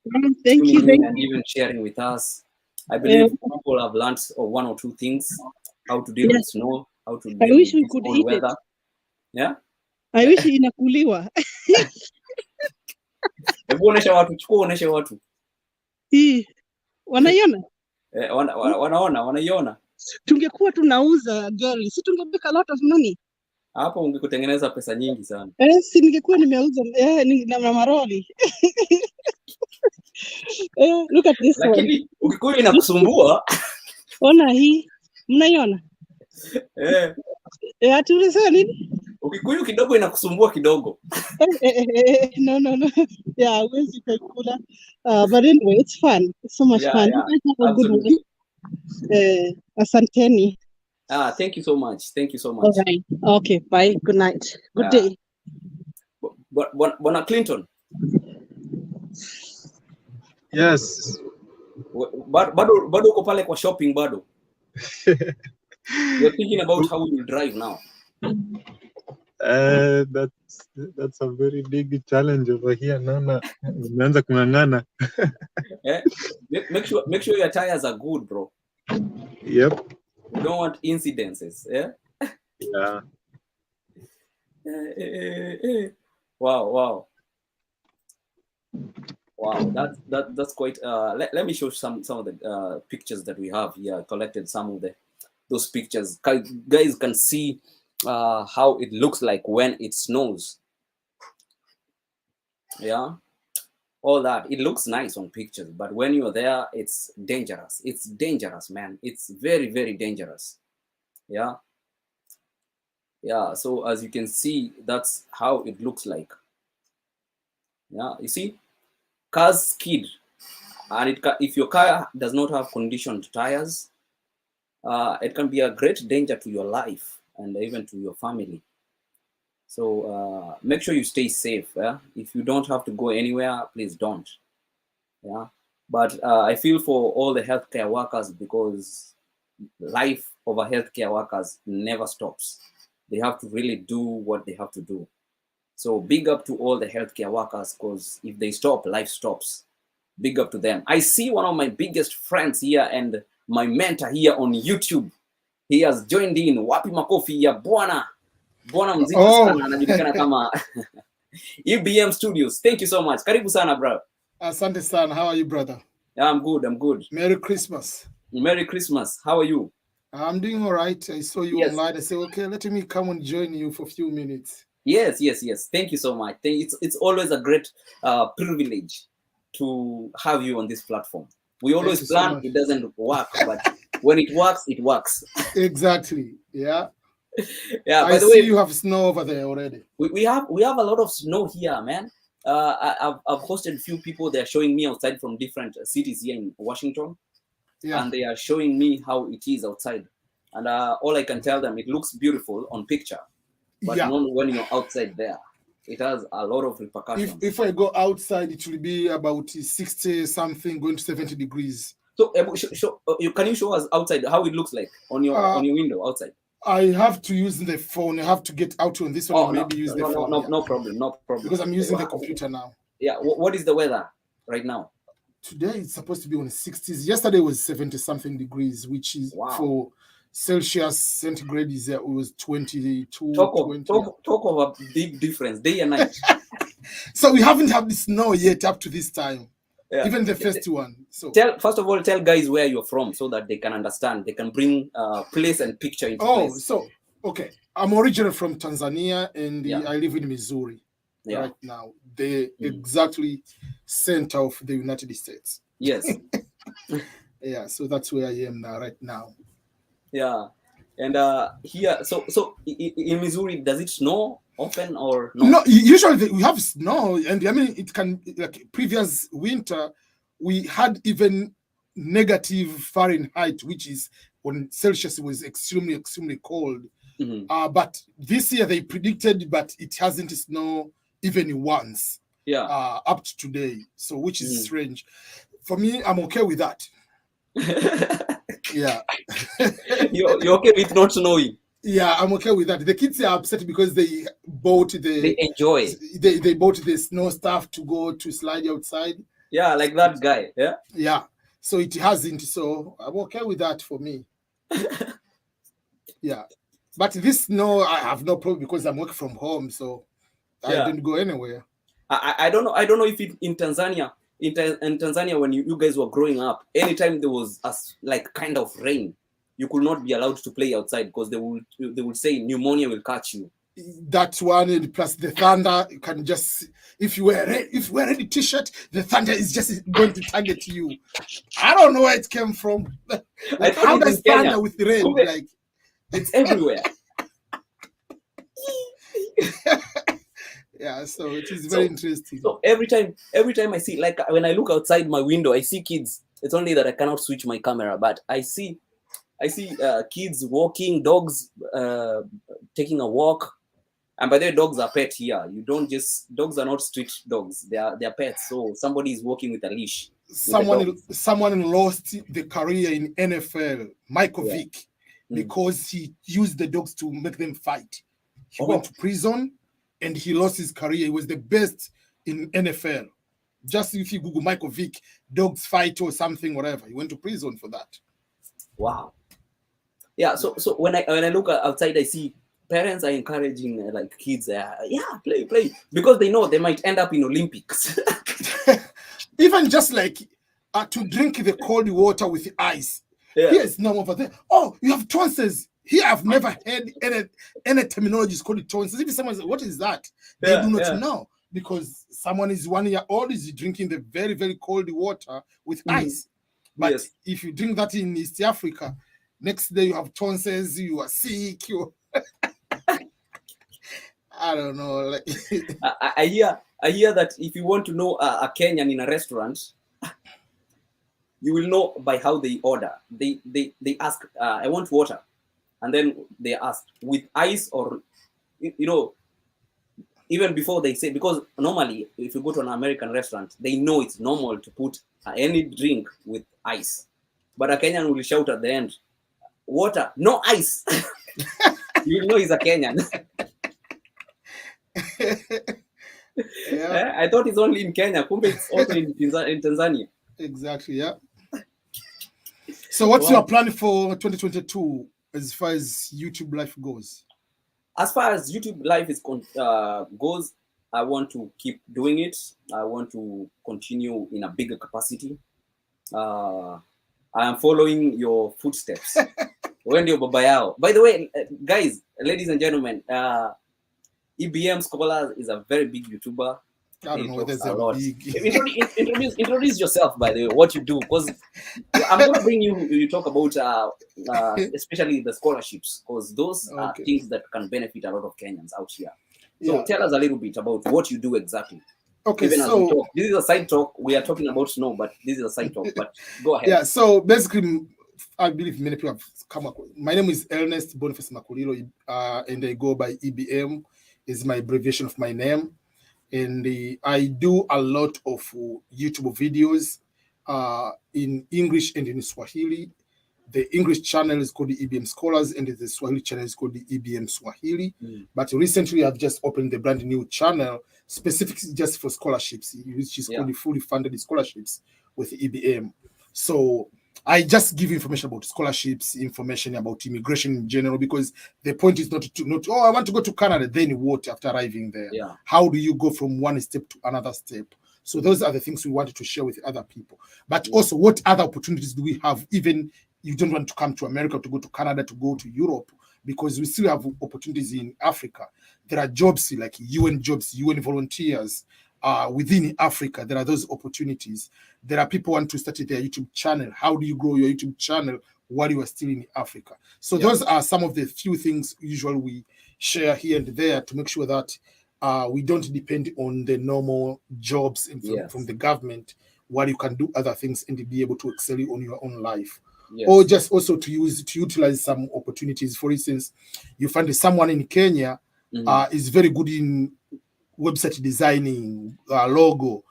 D: thank you
A: and even sharing with us. I believe people have learned 1 or 2 things: how to deal with snow, how to deal with cold weather.
D: I wish inakuliwa.
A: Hebu onesha watu.
D: Wanaiona?
A: Wanaiona.
D: tungekuwa tunauza gari, si tungemake a lot of money.
A: Hapo ungekutengeneza pesa nyingi sana.
D: Si ningekuwa nimeuza na maroli. Look at this one.
A: Lakini Ukikuyu inakusumbua.
D: Ona hii. Mnaiona? Ati unasema nini?
A: Ukikuyu kidogo inakusumbua kidogo.
D: No. Yeah, huwezi kaikula. But anyway, it's fun. It's so much fun.
A: Yeah.
D: You guys have a good one. Asanteni.
A: Thank you so much. Thank you so much.
D: All right. Okay, bye. Good night. Good day.
A: Bwana Clinton.
B: Yes.
A: Bado uko pale kwa shopping bado. You're thinking about how you drive now.
B: That's a very big challenge over here. Nana, umeanza kung'ang'ana.
A: Make sure your tires are good, bro.
B: Yep.
A: You don't want incidences, yeah?
B: Yeah.
A: Wow. That's quite. Let me show some of the pictures that we have here. I collected some of those pictures. Guys can see how it looks like when it snows. Yeah, all that. It looks nice on pictures, but when you're there, it's dangerous. It's dangerous, man. It's very, very dangerous. Yeah. So as you can see, that's how it looks like. Yeah, you see, cars skid, and if your car does not have conditioned tires, it can be a great danger to your life and even to your family. So make sure you stay safe. Yeah? If you don't have to go anywhere, please don't. Yeah, but I feel for all the healthcare workers, because life of a healthcare workers never stops. They have to really do what they have to do. So big up to all the healthcare workers, because if they stop, life stops. Big up to them. I see one of my biggest friends here and my mentor here on YouTube. He has joined in. Wapi makofi ya Bwana mzito sana, anajulikana kama EBM Studios. Thank you so much. Karibu sana, bro.
E: Asante sana. How are you, brother?
A: Yeah, I'm good.
E: Merry Christmas.
A: Merry Christmas. How are you?
E: I'm doing all right. I saw you online. I said, okay, let me come and join you for a few minutes.
A: Yes. Thank you so much. It's always a great privilege to have you on this platform. We always plan, it doesn't work, but when it works, it works.
E: Exactly. Yeah.
A: Yeah.
E: I see you have snow over there already.
A: We have a lot of snow here, man. I've hosted a few people. They're showing me outside from different cities here in Washington. Yeah. And they are showing me how it is outside. And all I can tell them, it looks beautiful on picture, but not when you're outside there. It has a lot of repercussions.
E: If I go outside, it will be about 60 something, going to 70 degrees.
A: So can you show us outside how it looks like on your window outside?
E: I have to use the phone. I have to get out on this one and use the phone.
A: No problem.
E: Because I'm using the computer now.
A: Yeah. What is the weather right now?
E: Today it's supposed to be on the 60s. Yesterday was 70 something degrees, which is for Celsius centigrade it was 22.
A: Talk of a big difference, day and night.
E: So we haven't had the snow yet up to this time. Yeah. Even the first one. So
A: first of all, tell guys where you're from so that they can understand. They can bring place and picture into place.
E: So okay. I'm originally from Tanzania and I live in Missouri right now. The exactly center of the United States.
A: Yes.
E: Yeah, so that's where I am now right now.
A: Yeah. And here, so in Missouri, does it snow often or not?
E: No, usually we have snow, and I mean it can, like previous winter, we had even negative Fahrenheit, which is when Celsius was extremely cold. Mm-hmm. But this year they predicted, but it hasn't snowed even once.
A: Yeah.
E: Up to today, so which is strange. For me, I'm okay with that. Yeah.
A: You're okay with not snowing?
E: Yeah, I'm okay with that. The kids are upset because they bought
A: they enjoy.
E: They bought the snow stuff to go to slide outside.
A: Yeah, like that guy. Yeah.
E: Yeah. So it hasn't. So I'm okay with that for me. Yeah. But this snow, I have no problem because I'm working from home, so I didn't go anywhere.
A: I don't know if in Tanzania. In Tanzania, when you guys were growing up, anytime there was like kind of rain, you could not be allowed to play outside because they would say pneumonia will catch you.
E: That one, and plus the thunder, you can just, if you wear a red t-shirt, the thunder is just going to target you. I don't know where it came from. Like, how does thunder with rain? Like,
A: it's everywhere.
E: Yeah, so it is very interesting.
A: So every time I see, like when I look outside my window, I see kids. It's only that I cannot switch my camera, but I see kids walking, dogs taking a walk. And by the way, dogs are pet here. Dogs are not street dogs. They are pets. So somebody is walking with a leash.
E: Someone lost the career in NFL, Michael Vick, because he used the dogs to make them fight. He went to prison and he lost his career. He was the best in NFL. Just if you Google Michael Vick, dogs fight or something, whatever. He went to prison for that.
A: Wow. Yeah. So when I look outside, I see parents are encouraging like kids, play, because they know they might end up in Olympics.
E: Even just like to drink the cold water with ice. Yeah. Here's no over there. Oh, you have tonsils. Here, I've never heard any terminology called tonsils. If someone says, what is that? They do not know, because someone is 1 year old, is drinking the very, very cold water with ice. But if you drink that in East Africa, next day you have tonsils, you are sick, I don't know. Like
A: I hear that if you want to know a Kenyan in a restaurant, you will know by how they order. They ask, I want water, and then they ask with ice, or even before they say, because normally if you go to an American restaurant, they know it's normal to put any drink with ice, but a Kenyan will shout at the end, water, no ice. You know he's a Kenyan. I thought it's only in Kenya. Kumbe it's also in Tanzania.
E: Exactly, yeah. So what's your plan for 2022 as far as YouTube life goes?
A: As far as YouTube life goes, I want to keep doing it. I want to continue in a bigger capacity. I am following your footsteps. When you're Baba Yao. By the way, guys, ladies and gentlemen, EBM Scholars is a very big YouTuber.
E: I don't know whether it's a big.
A: Introduce yourself, by the way, what you do, because I'm going to bring you talk about especially the scholarships, because those are things that can benefit a lot of Kenyans out here. So tell us a little bit about what you do exactly.
E: Okay,
A: even so as we talk. This is a side talk. We are talking about snow, but this is a side talk. But go ahead.
E: Yeah, so basically, I believe many people have come up. My name is Ernest Boniface Makulilo, and I go by EBM. Is my abbreviation of my name. And I do a lot of YouTube videos in English and in Swahili. The English channel is called the EBM Scholars, and the Swahili channel is called the EBM Swahili. But recently, I've just opened the brand new channel specifically just for scholarships, which is called the Fully Funded Scholarships with EBM. So I just give information about scholarships, information about immigration in general, because the point is not I want to go to Canada, then what after arriving there?
A: Yeah.
E: How do you go from one step to another step? So those are the things we wanted to share with other people. But also, what other opportunities do we have? Even you don't want to come to America, to go to Canada, to go to Europe, because we still have opportunities in Africa. There are jobs like UN jobs, UN volunteers. Within Africa, there are those opportunities. There are people who want to start their YouTube channel. How do you grow your YouTube channel while you are still in Africa? So those are some of the few things usually we share here and there to make sure that we don't depend on the normal jobs from the government, while you can do other things and be able to excel on your own life. Or just also to utilize some opportunities. For instance, you find someone in Kenya is very good in website designing, logo,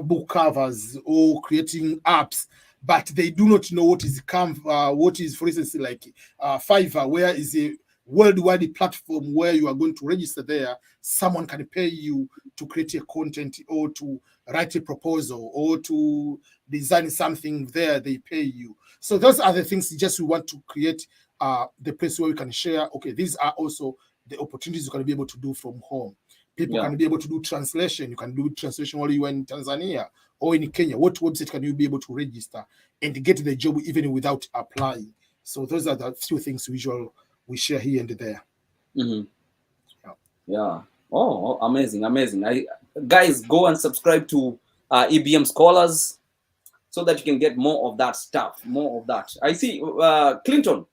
E: book covers, or creating apps, but they do not know what is what is, for instance, like Fiverr, where is a worldwide platform where you are going to register there. Someone can pay you to create a content, or to write a proposal, or to design something there. They pay you. So those are the things just we want to create the place where we can share. Okay, these are also the opportunities you can be able to do from home. People can be able to do translation. You can do translation while you are in Tanzania or in Kenya. What website can you be able to register and get the job even without applying? So those are the few things we share here and there.
A: Yeah. Oh, amazing. Guys, go and subscribe to EBM Scholars so that you can get more of that stuff, more of that. I see Clinton,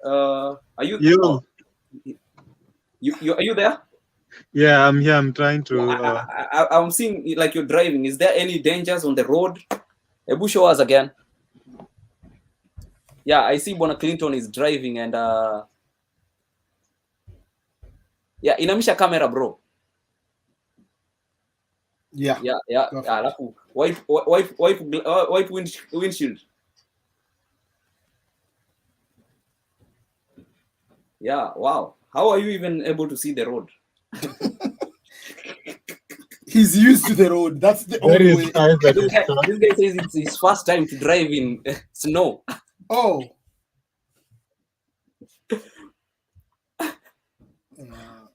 A: are you?
B: You.
A: You are you there?
B: Yeah, I'm here. I'm trying to.
A: I'm seeing like you're driving. Is there any dangers on the road? Ebu show us again. Yeah, I see Bona Clinton is driving and yeah, inamisha camera, bro.
E: Yeah.
A: Alafu wipe windshield. Yeah, wow. How are you even able to see the road?
E: He's used to the road. That's the only way.
A: This guy says it's his first time to drive in snow.
E: Oh.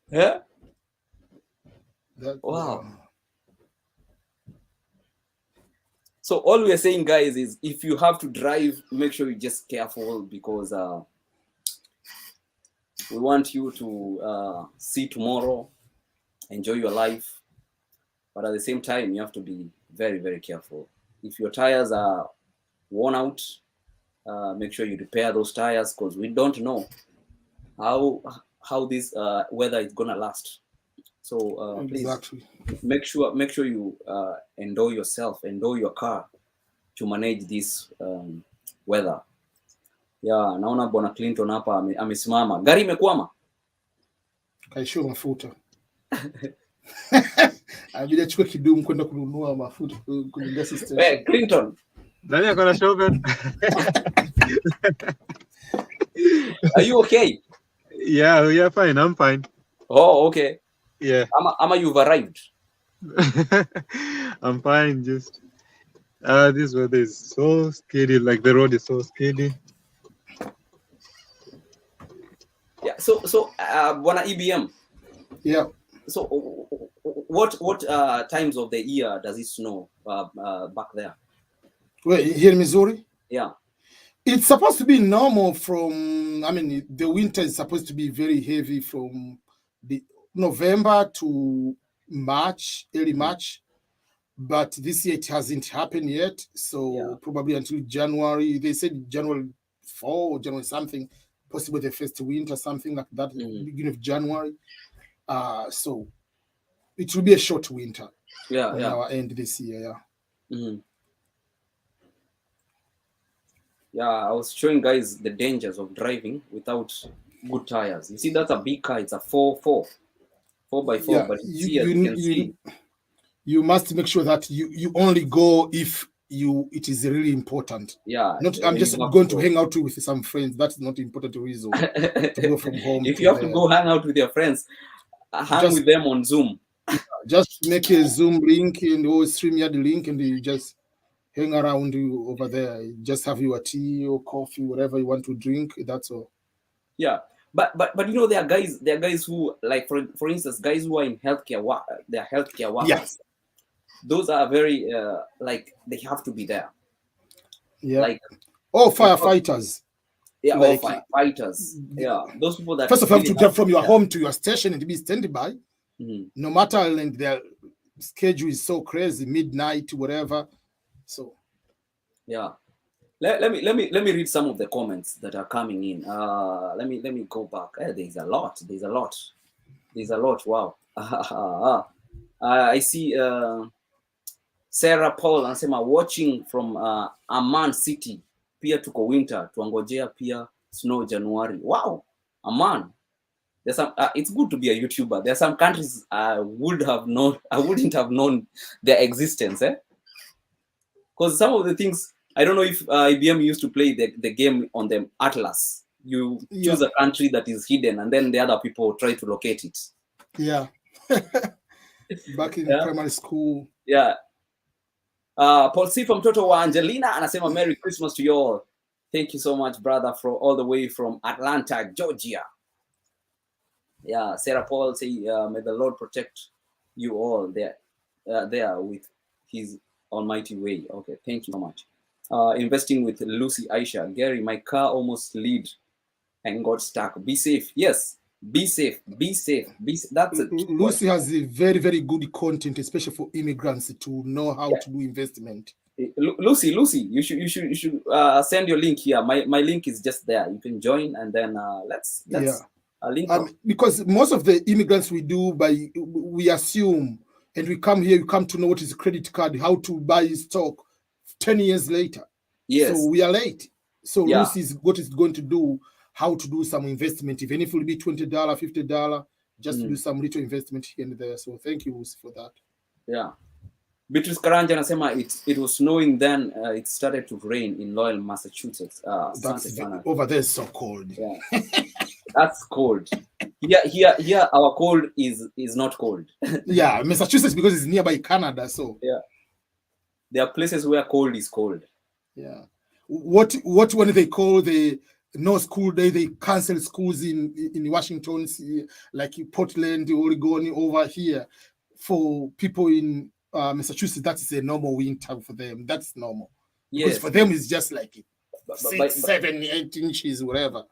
A: Yeah. Wow. So all we are saying, guys, is if you have to drive, make sure you're just careful, because we want you to see tomorrow, enjoy your life, but at the same time, you have to be very, very careful. If your tires are worn out, make sure you repair those tires, because we don't know how this weather is gonna last. So
E: exactly.
A: Please make sure you endure yourself, endure your car to manage this weather. Yeah, naona Bwana Clinton hapa amesimama. Gari imekwama.
E: Kaishiwa mafuta. Abidi achukue kidumu kwenda kununua mafuta kwenye gas station.
A: Hey, Clinton.
B: Nani akona shovel?
A: Are you okay?
B: Yeah, we are fine. I'm fine.
A: Oh, okay.
B: Yeah.
A: Ama you've arrived.
B: I'm fine. Just this weather is so scary. Like the road is so scary.
E: Yeah.
A: So Bwana EBM.
E: Yeah.
A: So what times of the year does it snow back there?
E: Well, here in Missouri?
A: Yeah.
E: It's supposed to be normal from, the winter is supposed to be very heavy from the November to March, early March. But this year it hasn't happened yet. So probably until January, they said January 4 or January something, possibly the first winter, something like that, beginning of January. So it will be a short winter on our end this year.
A: Yeah, I was showing guys the dangers of driving without good tires. You see, that's a big car. It's a 4x4.
E: Yeah,
A: but you can see.
E: You must make sure that you only go if it is really important.
A: Yeah.
E: Not I'm just going to hang out with some friends. That's not important reason to go from home.
A: If you have to go hang out with your friends, hang with them on Zoom.
E: Just make a Zoom link and or StreamYard link, and you just hang around you over there. Just have your tea or coffee, whatever you want to drink. That's all.
A: Yeah, but you know, there are guys who, like for instance, guys who are in healthcare. They're healthcare workers.
E: Yeah.
A: Those are very like they have to be there.
E: Yeah.
A: Like
E: firefighters.
A: Yeah, like, firefighters. Yeah, those people that
E: first of all have to drive from your home to your station and be standby. No matter, and their schedule is so crazy, midnight, whatever. So
A: yeah. Let me read some of the comments that are coming in. Let me go back. There's a lot. Wow. I see Sarah Paul anasema watching from Amman City. Pia tuko winter, tuangojea pia snow January. Wow. Amman. There's some it's good to be a YouTuber. There are some countries I wouldn't have known their existence, because some of the things, I don't know if IBM used to play the game on the Atlas. You choose a country that is hidden, and then the other people try to locate it.
E: Yeah. Back in primary school.
A: Yeah. Paul C from Toto wa Angelina anasema Merry Christmas to you all. Thank you so much, brother, all the way from Atlanta, Georgia. Yeah, Sarah Paul say, may the Lord protect you all there with his almighty way. Okay, thank you so much. Investing with Lucy Aisha. Gary, my car almost slid and got stuck. Be safe. Yes. Be safe. Be safe. That's a key word.
E: Lucy has a very, very good content, especially for immigrants to know how to do investment.
A: Lucy, you should send your link here. My link is just there. You can join, and then let's link up.
E: Because most of the immigrants we assume, and we come here, you come to know what is a credit card, how to buy stock 10 years later.
A: Yes.
E: So we are late. So Lucy is what is going to do, how to do some investment, even if it will be $20, $50, just to do some little investment here and there. So thank you, Lucy, for that.
A: Yeah. Beatrice Karanja anasema it was snowing then it started to rain in Lowell, Massachusetts.
E: Over there is so cold.
A: Yeah. That's cold. Here our cold is not cold.
E: Yeah, Massachusetts because it's nearby Canada, so
A: yeah. There are places where cold is cold.
E: Yeah. What when they call the no school day, they cancel schools in Washington, like Portland, Oregon, over here. For people in Massachusetts, that is a normal winter for them. That's normal. Yes. Because for them, it's just like 6, 7, 8 inches, whatever.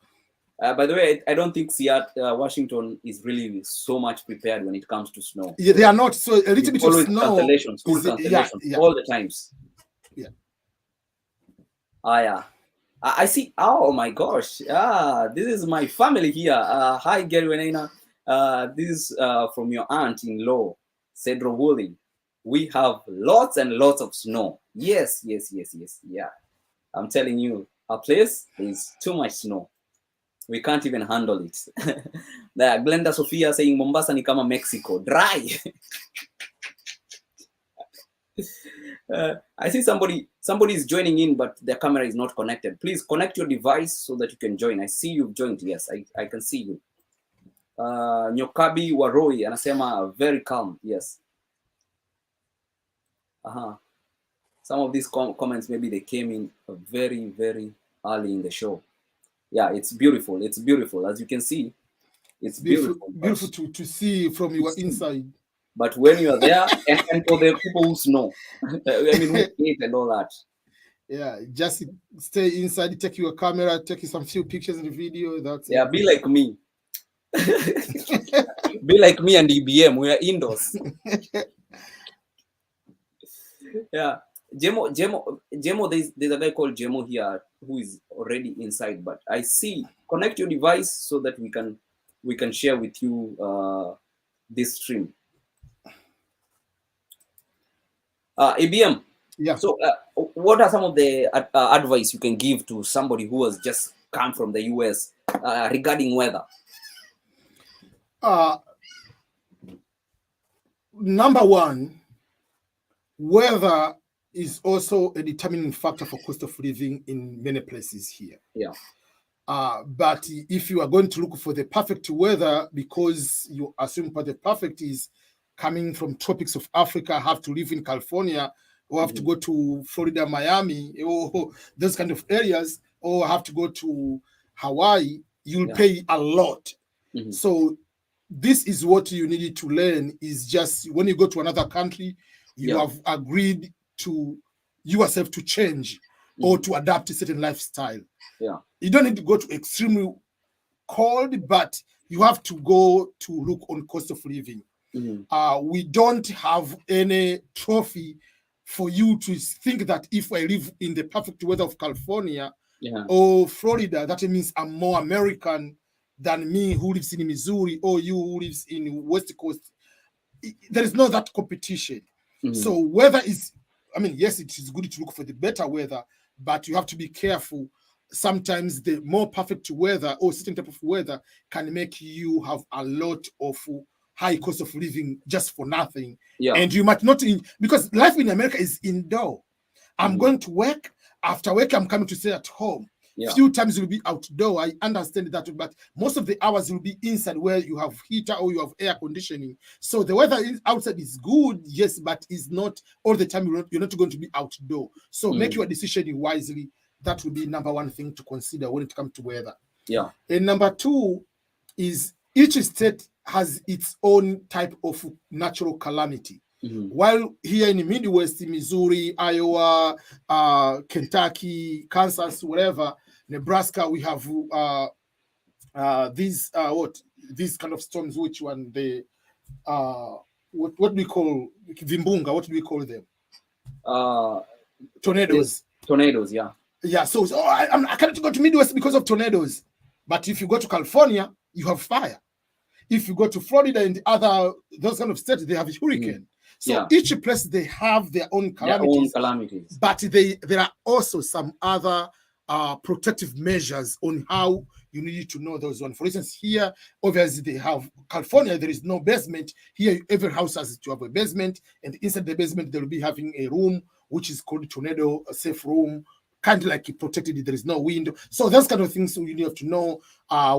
A: By the way, I don't think Seattle, Washington is really so much prepared when it comes to snow.
E: Yeah, they are not. So a little bit of snow.
A: School cancellations, all the times.
E: Yeah.
A: Yeah. I see. Oh my gosh. This is my family here. Hi, Gary Wenena. This is from your aunt-in-law, Cedro Woolley. We have lots and lots of snow. Yes. Yeah. I'm telling you, our place is too much snow. We can't even handle it. Glenda Sophia saying Mombasa ni kama Mexico. Dry. I see somebody is joining in, but their camera is not connected. Please connect your device so that you can join. I see you've joined. Yes, I can see you. Nyokabi Waroi anasema very calm. Yes. Some of these comments, maybe they came in very, very early in the show. Yeah, it's beautiful. It's beautiful. As you can see, it's beautiful.
E: Beautiful to see from your inside.
A: But when you are there, and for the people who know, I mean, who eat and all that.
E: Yeah, just stay inside, take your camera, take some few pictures in the video. That's
A: it. Be like me. Be like me and EBM. We are indoors. Yeah. Jemo, there's a guy called Jemo here who is already inside, but I see. Connect your device so that we can share with you this stream. ABM.
E: Yeah.
A: So, what are some of the advice you can give to somebody who has just come from the US regarding weather?
E: Number one, weather is also a determining factor for cost of living in many places here.
A: Yeah.
E: But if you are going to look for the perfect weather, because you assume that the perfect is coming from tropics of Africa, have to live in California, or have to go to Florida, Miami, or those kind of areas, or have to go to Hawaii, you'll pay a lot. So this is what you need to learn, is just when you go to another country, you have agreed to yourself to change or to adapt a certain lifestyle.
A: Yeah.
E: You don't need to go to extremely cold, but you have to go to look on cost of living. We don't have any trophy for you to think that if I live in the perfect weather of California or Florida, that means I'm more American than me who lives in Missouri or you who lives in West Coast. There is no that competition. So weather is, I mean, yes, it is good to look for the better weather, but you have to be careful. Sometimes the more perfect weather or certain type of weather can make you have a lot of high cost of living just for nothing.
A: Yeah.
E: And you might not, because life in America is indoor. I'm going to work. After work, I'm coming to stay at home. Few times you'll be outdoor. I understand that, but most of the hours will be inside where you have heater or you have air conditioning. So the weather outside is good, yes, but it's not all the time. You're not going to be outdoor. So make your decision wisely. That would be number one thing to consider when it comes to weather.
A: Yeah.
E: And number two is each state has its own type of natural calamity. While here in the Midwest, Missouri, Iowa, Kentucky, Kansas, whatever, Nebraska, we have these kind of storms. Which one? The what do we call Vimbunga? What do we call them? Tornadoes.
A: Tornadoes, yeah.
E: Yeah. So I cannot go to Midwest because of tornadoes. But if you go to California, you have fire. If you go to Florida and those kind of states, they have a hurricane. So each place, they have their own calamities. But there are also some other protective measures on how you need to know those ones. For instance, here, obviously, they have California, there is no basement. Here, every house has to have a basement. And inside the basement, they'll be having a room, which is called tornado safe room, kind of like protected. There is no window. So those kind of things, so you have to know.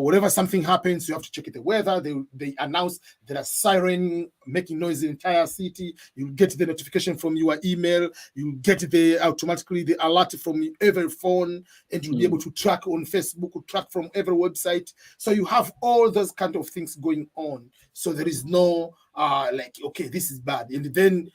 E: Whenever something happens, you have to check the weather. They announce there are siren making noise in the entire city. You get the notification from your email. You get automatically the alert from every phone, and you'll be able to track on Facebook, track from every website. So you have all those kind of things going on. So there is no okay, this is bad, and then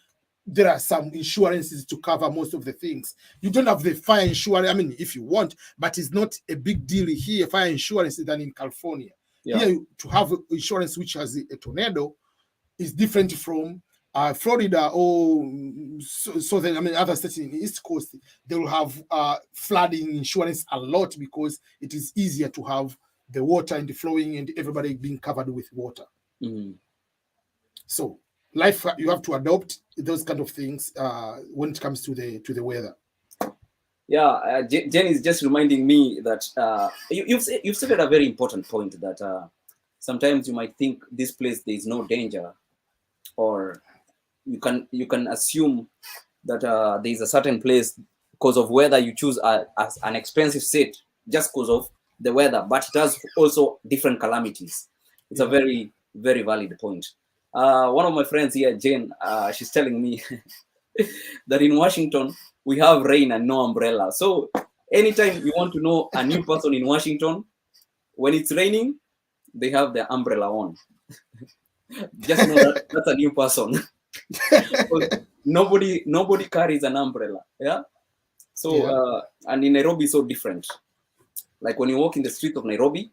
E: there are some insurances to cover most of the things. You don't have the fire insurance. I mean, if you want, but it's not a big deal here, fire insurance, than in California. Here, to have insurance which has a tornado is different from Florida or southern, other states in the East Coast. They will have flooding insurance a lot because it is easier to have the water and the flowing and everybody being covered with water. So life, you have to adopt those kind of things when it comes to the weather.
A: Yeah, Jen is just reminding me that you've said a very important point that sometimes you might think this place there is no danger, or you can assume that there is a certain place because of weather you choose as an expensive state just because of the weather, but it has also different calamities. It's a very, very valid point. One of my friends here, Jane, she's telling me that in Washington, we have rain and no umbrella. So anytime you want to know a new person in Washington, when it's raining, they have their umbrella on. Just know that that's a new person. nobody carries an umbrella. Yeah. So and in Nairobi, so different. Like when you walk in the street of Nairobi,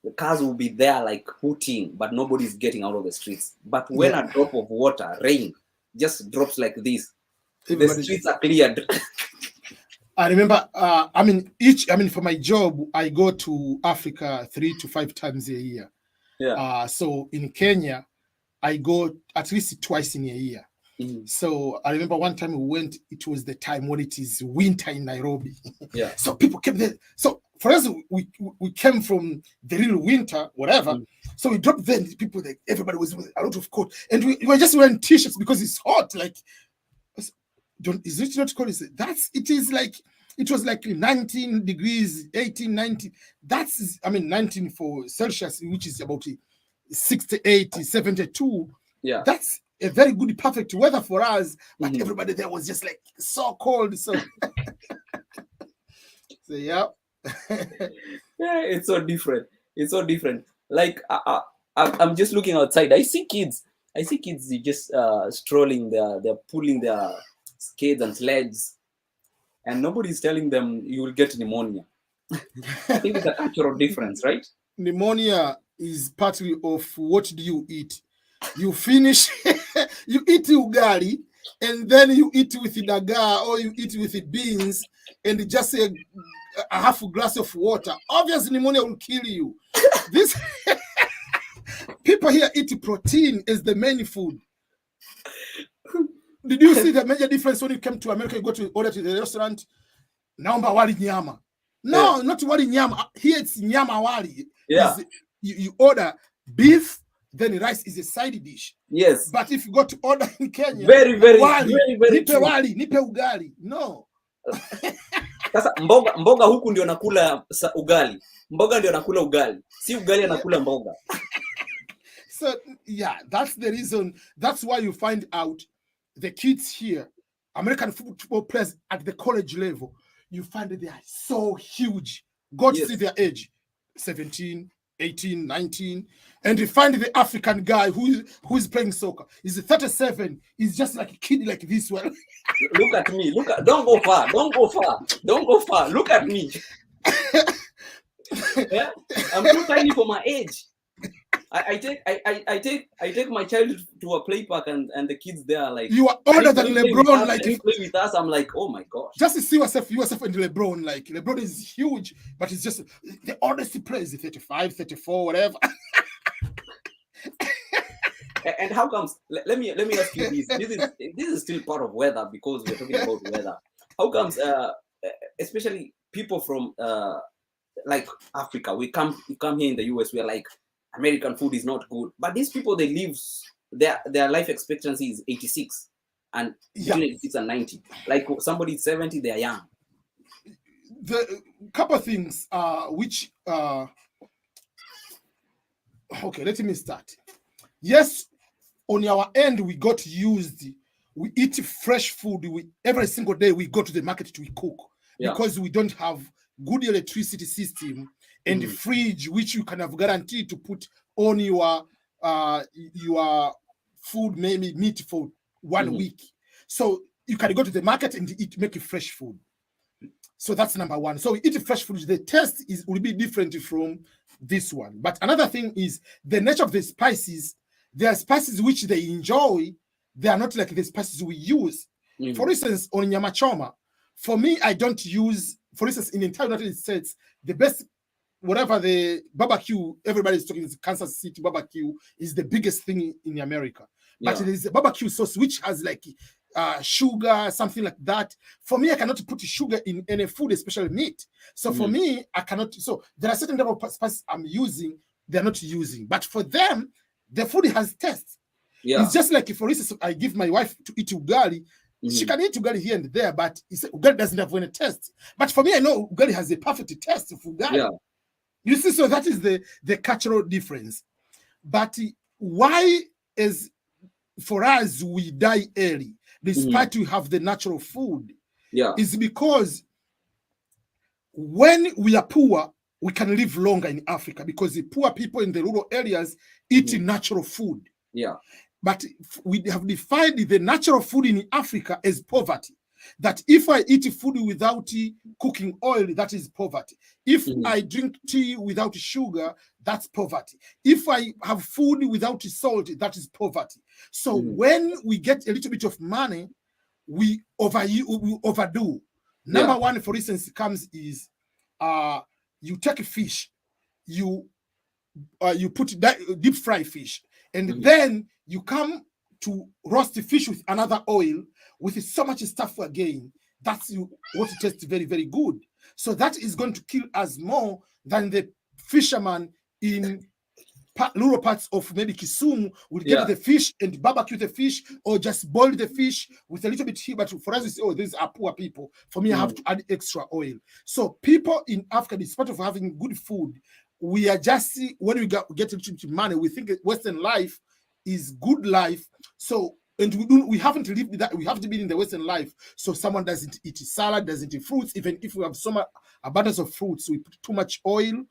A: the cars will be there like hooting, but nobody's getting out of the streets. But when a drop of water, rain, just drops like this, the streets are cleared.
E: I remember, for my job, I go to Africa 3 to 5 times a year.
A: Yeah.
E: So in Kenya, I go at least twice in a year. So I remember one time we went, it was the time when it is winter in Nairobi.
A: Yeah.
E: So people came there. So for us, we came from the real winter, whatever. So we dropped there, and people, everybody was with a lot of coat. And we were just wearing t-shirts because it's hot. Like, is it not cold? It was like 19 degrees, 18, 19. That's, 19 for Celsius, which is about 68, 72.
A: Yeah.
E: That's a very good, perfect weather for us. But everybody there was just like so cold. So, yeah.
A: Yeah, it's so different. It's so different. Like I'm just looking outside. I see kids just strolling there. They're pulling their skates and sleds, and nobody's telling them you will get pneumonia. I think it's a cultural difference, right?
E: Pneumonia is partly of what do you eat. You finish, you eat ugali, and then you eat with dagaa, or you eat with beans, and just a half a glass of water. Obviously, pneumonia will kill you. This people here eat protein as the main food. Did you see the major difference when you came to America? You go to order to the restaurant. Naomba wali nyama. No, not wali nyama. Here it's nyama wali.
A: Yeah.
E: You order beef, then rice is a side dish.
A: Yes.
E: But if you go to order in Kenya,
A: very
E: wali,
A: very
E: nipe wali, nipe ugali. No.
A: Sasa mboga huku ndio nakula ugali. Mboga ndio nakula ugali. Si ugali anakula mboga.
E: So yeah, that's the reason. That's why you find out the kids here, American football players at the college level, you find that they are so huge. Go to see their age, 17, 18, 19, and you find the African guy who is playing soccer. He's 37. He's just like a kid like this one.
A: Look at me. Don't go far. Don't go far. Look at me. Yeah? I'm too tiny for my age. I take my child to a play park and the kids there are like,
E: you are older than LeBron.
A: Like play with us. I'm like, oh my gosh.
E: Just to see yourself and LeBron. Like LeBron is huge, but it's just the oldest he plays 35, 34, whatever.
A: And how comes? Let me ask you this. This is still part of weather because we're talking about weather. How comes? Especially people from like Africa, we come here in the US. We're like, American food is not good, but these people, they live, their life expectancy is 86 and between 86 and 90. Like somebody 70, they are young.
E: The couple of things which okay, let me start. Yes, on our end we got used. We eat fresh food. Every single day we go to the market to cook because we don't have good electricity system and the fridge, which you can have guaranteed to put on your food, maybe meat for 1 week. So you can go to the market and make fresh food. So that's number one. So we eat fresh food. The taste will be different from this one. But another thing is the nature of the spices. There are spices which they enjoy. They are not like the spices we use. For instance, on nyama choma, for me, I don't use, for instance, in the entire United States, the best, whatever the barbecue, everybody's talking is Kansas City barbecue is the biggest thing in America. But it is a barbecue sauce which has like sugar, something like that. For me, I cannot put sugar in any food, especially meat. So for me, I cannot. So there are certain type of spices I'm using, they're not using. But for them, the food has taste. It's just like, for instance, I give my wife to eat ugali. She can eat ugali here and there, but ugali doesn't have any taste. But for me, I know ugali has a perfect taste of ugali. You see, so that is the cultural difference. But why is, for us, we die early, despite we have the natural food, is because when we are poor, we can live longer in Africa because the poor people in the rural areas eat natural food. But we have defined the natural food in Africa as poverty. That if I eat food without cooking oil, that is poverty. If I drink tea without sugar, that's poverty. If I have food without salt, that is poverty. So when we get a little bit of money, we overdo. Number one, for instance, comes is you take a fish, you put deep fry fish, and then you come to roast the fish with another oil with so much stuff again. That's what tastes very, very good. So that is going to kill us more than the fisherman in rural parts of maybe Kisumu will get the fish and barbecue the fish or just boil the fish with a little bit here. But for us, we say, oh, these are poor people. For me, I have to add extra oil. So people in Africa, despite of having good food, we are just, when we get a little bit of money, we think Western life is good life. So, and we haven't lived that. We have to be in the Western life. So someone doesn't eat salad, doesn't eat fruits. Even if we have so much abundance of fruits, we put too much oil.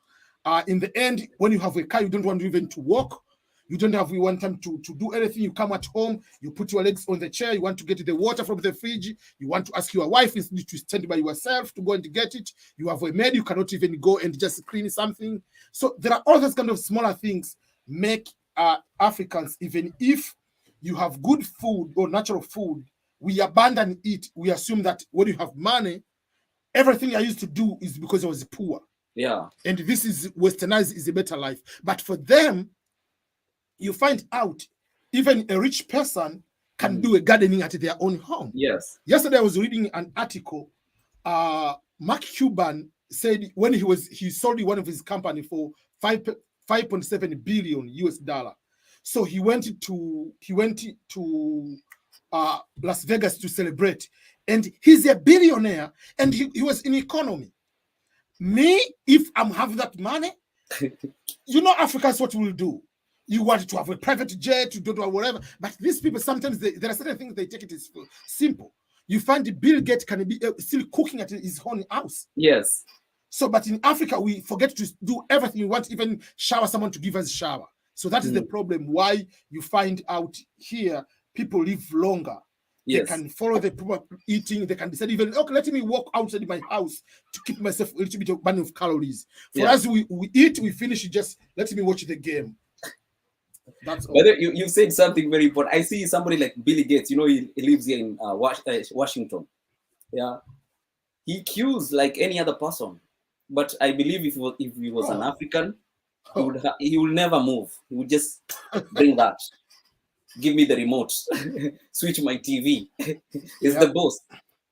E: In the end, when you have a car, you don't want even to walk. You don't have one time to do anything. You come at home, you put your legs on the chair. You want to get the water from the fridge. You want to ask your wife to stand by yourself to go and get it. You have a maid. You cannot even go and just clean something. So there are all those kind of smaller things make Africans, even if you have good food or natural food, we abandon it. We assume that when you have money, everything I used to do is because I was poor. And this is westernized, is a better life. But for them, you find out even a rich person can do a gardening at their own home. Yesterday I was reading an article. Mark Cuban said when he sold one of his company for 5.7 billion US dollar. So he went to Las Vegas to celebrate, and he's a billionaire, and he was in economy. Me, if I'm having that money, you know, Africans, what we'll do. You want to have a private jet, to do whatever. But these people, sometimes there are certain things they take it as simple. You find the Bill Gates can be still cooking at his own house. So, but in Africa, we forget to do everything. We want even shower someone to give us a shower. So that is the problem. Why you find out here people live longer.
A: Yes.
E: They can follow the proper eating. They can decide even, okay, let me walk outside my house to keep myself a little bit of burning of calories. For us, we eat, we finish, just let me watch the game. That's all.
A: But you said something very important. I see somebody like Billy Gates. You know, he lives here in Washington. Yeah, he queues like any other person. But I believe if he was an African, he would never move. He would just bring that. Give me the remote. Switch my TV. It's the boss.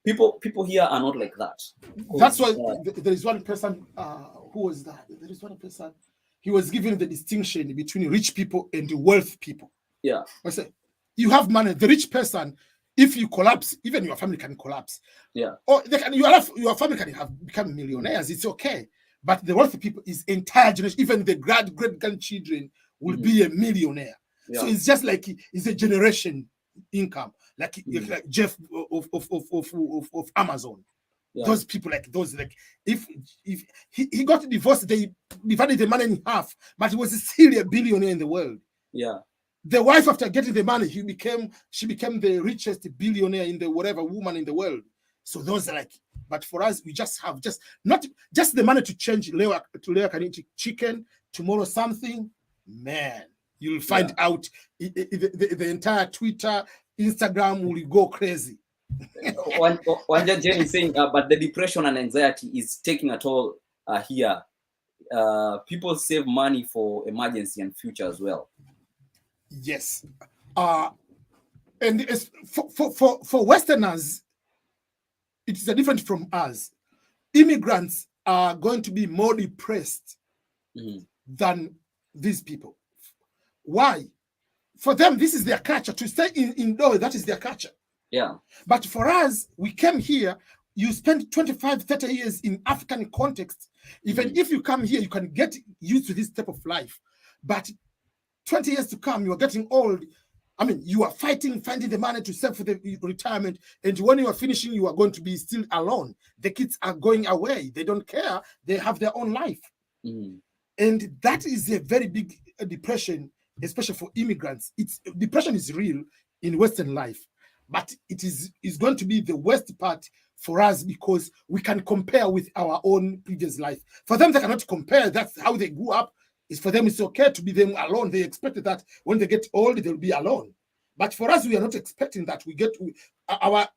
A: People here are not like that.
E: That's why there is one person. Who was that? There is one person. He was given the distinction between rich people and the wealthy people.
A: Yeah.
E: I say, you have money. The rich person, if you collapse, even your family can collapse.
A: Yeah.
E: Or your family can have become millionaires. It's okay. But the wealthy people is entire generation. Even the great grandchildren will be a millionaire. Yeah. So it's just like it's a generation income, like Jeff of Amazon. Yeah. Those people like those, like if he got divorced, they divided the money in half, but he was still a billionaire in the world.
A: Yeah.
E: The wife, after getting the money, she became the richest billionaire in the whatever woman in the world. So those are like, but for us, we just have not just the money to change Lewa can eat chicken, tomorrow something, man. You'll find out the entire Twitter, Instagram will go crazy.
A: One Jen is saying, but the depression and anxiety is taking a toll here. People save money for emergency and future as well.
E: Yes. And it's for Westerners, it is different from us. Immigrants are going to be more depressed than these people. Why? For them, this is their culture. To stay indoors, that is their culture.
A: Yeah.
E: But for us, we came here, you spend 25, 30 years in African context. Even if you come here, you can get used to this type of life. But 20 years to come, you are getting old. I mean, you are finding the money to save for the retirement. And when you are finishing, you are going to be still alone. The kids are going away. They don't care. They have their own life. And that is a very big depression, especially for immigrants. Depression is real in Western life, but it is going to be the worst part for us because we can compare with our own previous life. For them, they cannot compare. That's how they grew up. For them, it's okay to be them alone. They expected that when they get old, they'll be alone. But for us, we are not expecting that. Our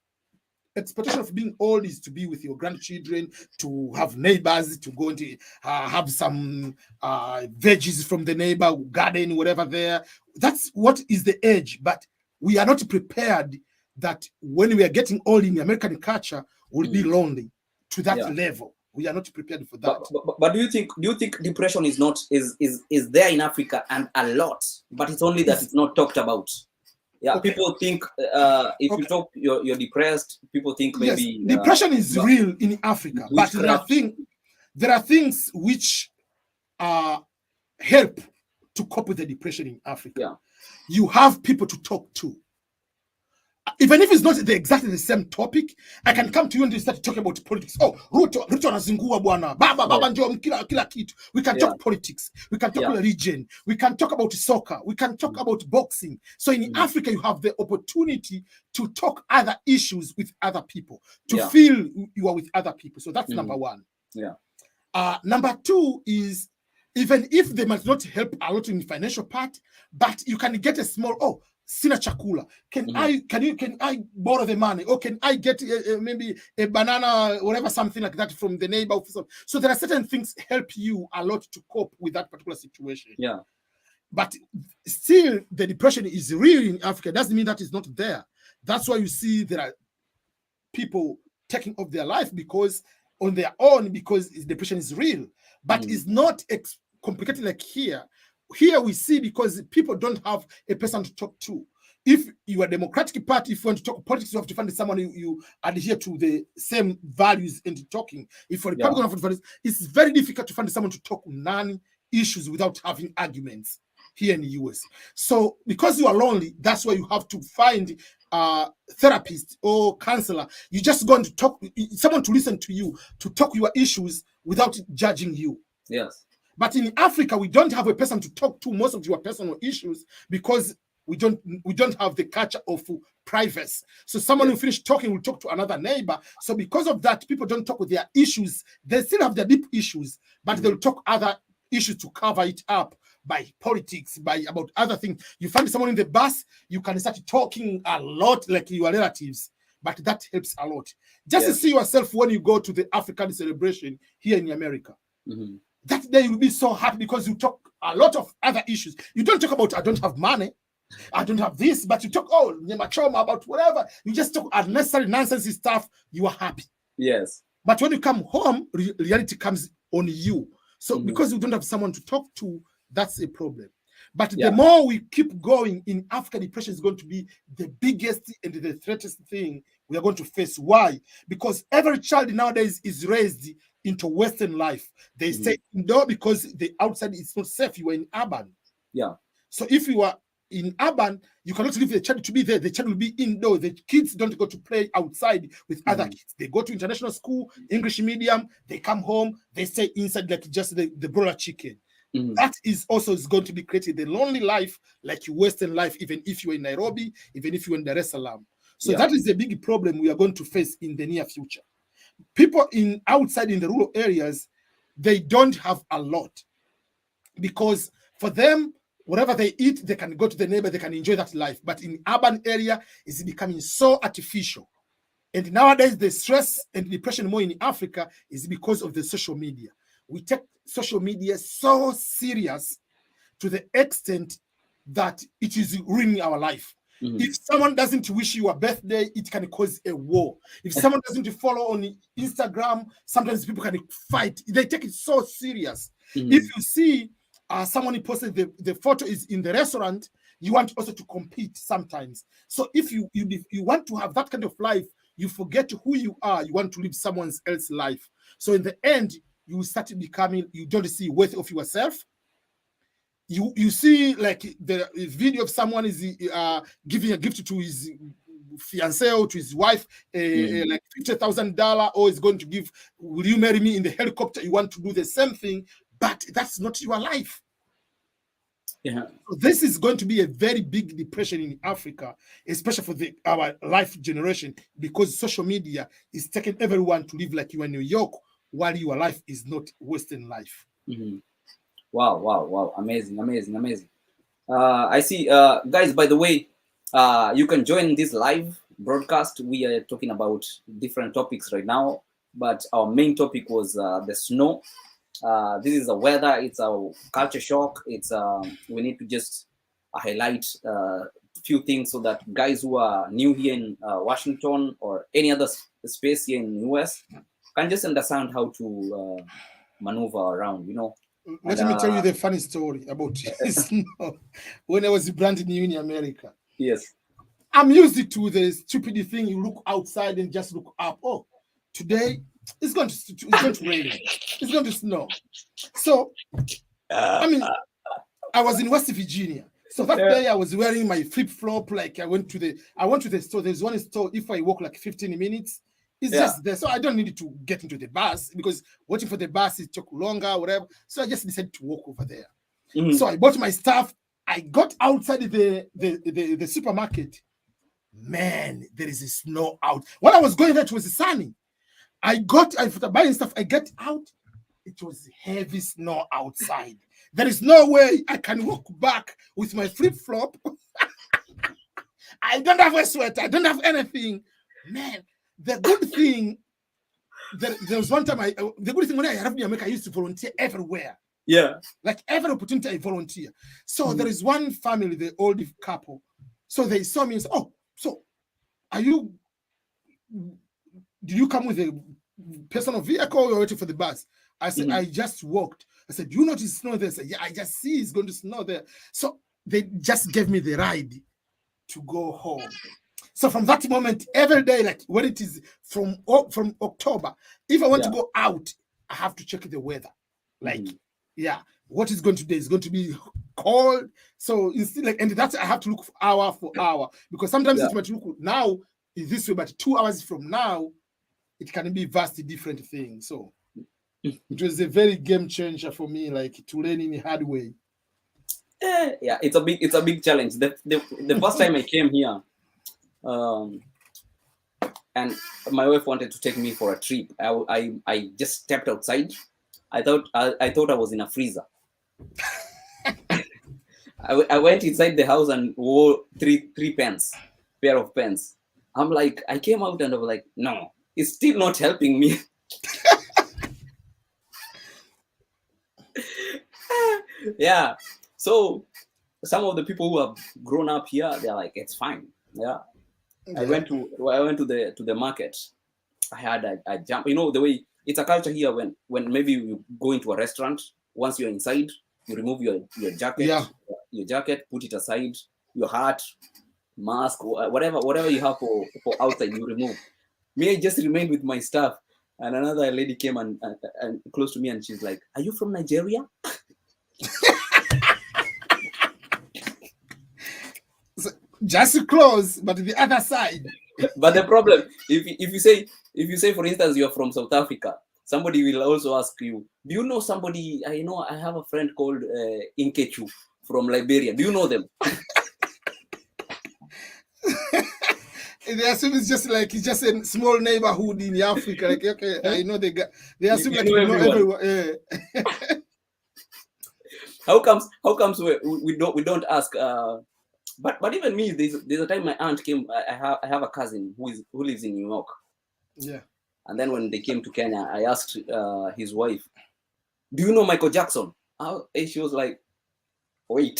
E: expectation of being old is to be with your grandchildren, to have neighbors, to go and have some veggies from the neighbor garden, whatever there. That's what is the age. But we are not prepared that when we are getting old in the American culture, we'll be lonely to that level. We are not prepared for that.
A: But do you think depression is there in Africa and a lot, but it's only that it's not talked about? Yeah, okay. People think if you talk, you're depressed. People think maybe
E: depression is real in Africa, but there are things which help to cope with the depression in Africa.
A: Yeah.
E: You have people to talk to. Even if it's not exactly the same topic, I can come to you and start talking about politics. Oh, Ruto anazingua bwana. Baba ndio kila kitu. We can talk politics. We can talk religion. We can talk about soccer. We can talk about boxing. So in Africa, you have the opportunity to talk other issues with other people, to feel you are with other people. So that's number one.
A: Yeah.
E: Number two is, even if they might not help a lot in the financial part, but you can get a small, sina chakula. Can I borrow the money? Or can I get maybe a banana, whatever, something like that from the neighbor? So there are certain things help you a lot to cope with that particular situation.
A: Yeah.
E: But still, the depression is real in Africa. Doesn't mean that it's not there. That's why you see there are people taking off their life on their own because depression is real. But it's not complicated like here. Here we see because people don't have a person to talk to. If you are a Democratic Party, if you want to talk politics, you have to find someone you adhere to the same values and talking. If for Republican, it's very difficult to find someone to talk non-issues without having arguments here in the US. So because you are lonely, that's why you have to find a therapist or counselor. You just going to talk, someone to listen to you, to talk your issues without judging you.
A: Yes.
E: But in Africa, we don't have a person to talk to most of your personal issues because we don't have the culture of privacy. So someone who finished talking will talk to another neighbor. So because of that, people don't talk with their issues. They still have their deep issues, but they'll talk other issues to cover it up by politics, by about other things. You find someone in the bus, you can start talking a lot like your relatives, but that helps a lot. Just to see yourself when you go to the African celebration here in America. That day you'll be so happy because you talk a lot of other issues. You don't talk about, I don't have money, I don't have this, but you talk, oh, Nyamachoma, about whatever. You just talk unnecessary nonsense stuff. You are happy.
A: Yes.
E: But when you come home, reality comes on you. So because you don't have someone to talk to, that's a problem. But the more we keep going in Africa, depression is going to be the biggest and the threatest thing we are going to face. Why? Because every child nowadays is raised into Western life. They stay indoor because the outside is not safe. You are in urban.
A: Yeah.
E: So if you are in urban, you cannot leave the child to be there. The child will be indoor. The kids don't go to play outside with other kids. They go to international school, English medium. They come home. They stay inside like just the broiler chicken. That is also going to be creating the lonely life, like your Western life, even if you're in Nairobi, even if you're in Dar es Salaam. So that is the big problem we are going to face in the near future. People outside in the rural areas, they don't have a lot because for them, whatever they eat, they can go to the neighbor, they can enjoy that life. But in urban area, it's becoming so artificial. And nowadays, the stress and depression more in Africa is because of the social media. We take social media so serious to the extent that it is ruining our life. If someone doesn't wish you a birthday, it can cause a war. If someone doesn't follow on Instagram, sometimes people can fight. They take it so serious. If you see someone posted the photo is in the restaurant, you want also to compete sometimes. So if you want to have that kind of life, you forget who you are. You want to live someone else's life. So in the end, you start becoming, you don't see worth of yourself. You see like the video of someone is giving a gift to his fiance or to his wife, like $50,000, or is going to give, will you marry me in the helicopter? You want to do the same thing, but that's not your life. So this is going to be a very big depression in Africa, especially for our life generation, because social media is taking everyone to live like you are in New York, while your life is not Western life.
A: Wow. Amazing. I see. Guys, by the way, you can join this live broadcast. We are talking about different topics right now, but our main topic was the snow. This is the weather. It's a culture shock. It's we need to just highlight a few things so that guys who are new here in Washington or any other space here in US can just understand how to maneuver around,
E: Let me tell you the funny story about snow. When I was brand new in America.
A: Yes.
E: I'm used to the stupid thing. You look outside and just look up. Oh, today it's going to rain. It's going to snow. So, I mean, I was in West Virginia. So that day I was wearing my flip-flop. Like I went to the store. There's one store. If I walk like 15 minutes, it's just there. So I don't need to get into the bus because waiting for the bus, it took longer, whatever. So I just decided to walk over there. So I bought my stuff. I got outside the supermarket. Man, there is a snow out. When I was going there, it was sunny. After buying stuff, I get out. It was heavy snow outside. There is no way I can walk back with my flip-flop. I don't have a sweater. I don't have anything. Man, the good thing, there was one time, the good thing when I arrived in America, I used to volunteer everywhere.
A: Yeah.
E: Like every opportunity, I volunteer. So there is one family, the old couple. So they saw me and said, oh, so did you come with a personal vehicle or you're waiting for the bus? I said, I just walked. I said, do you notice snow there? I said, yeah, I just see it's going to snow there. So they just gave me the ride to go home. So from that moment, every day, like when it is from October, if I want to go out, I have to check the weather. Like, what is going to be? It's going to be cold. So instead, and that's I have to look hour for hour because sometimes it might look now is this way, but 2 hours from now, it can be vastly different thing. So It was a very game changer for me, like to learn in a hard way.
A: Yeah, it's a big challenge. The first time I came here, and my wife wanted to take me for a trip. I just stepped outside. I thought I was in a freezer. I went inside the house and wore three pair of pants. I'm like, I came out and I was like, no, it's still not helping me. Yeah. So some of the people who have grown up here, they're like, it's fine. Yeah. I went to the market. I had a jump. You know, the way it's a culture here when maybe you go into a restaurant, once you're inside, you remove your jacket, put it aside, your hat, mask, whatever you have for outside, you remove. Me, I just remained with my stuff. And another lady came and close to me and she's like, "Are you from Nigeria?"
E: Just close, but the other side.
A: But the problem, if you say for instance you're from South Africa, somebody will also ask you, "Do you know somebody? I have a friend called Inkechu from Liberia. Do you know them?"
E: They assume it's just a small neighborhood in Africa. Like, okay, I know they assume like you know everyone.
A: How comes we don't ask? But even me, there's a time my aunt came. I have a cousin who lives in New York.
E: Yeah.
A: And then when they came to Kenya, I asked his wife, "Do you know Michael Jackson?" And she was like, "Wait."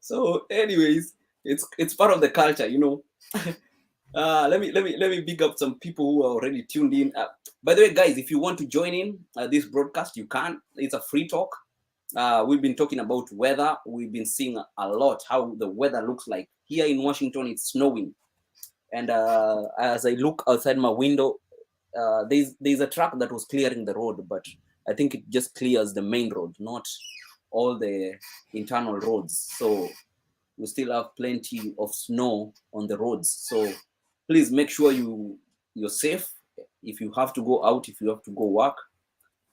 A: So, anyways, it's part of the culture, you know. Let me big up some people who are already tuned in. By the way, guys, if you want to join in this broadcast, you can. It's a free talk. We've been talking about weather. We've been seeing a lot how the weather looks like here in Washington. It's snowing, and as I look outside my window, there's a truck that was clearing the road, but I think it just clears the main road, not all the internal roads. So we still have plenty of snow on the roads. So please make sure you're safe. If you have to go out, if you have to go work,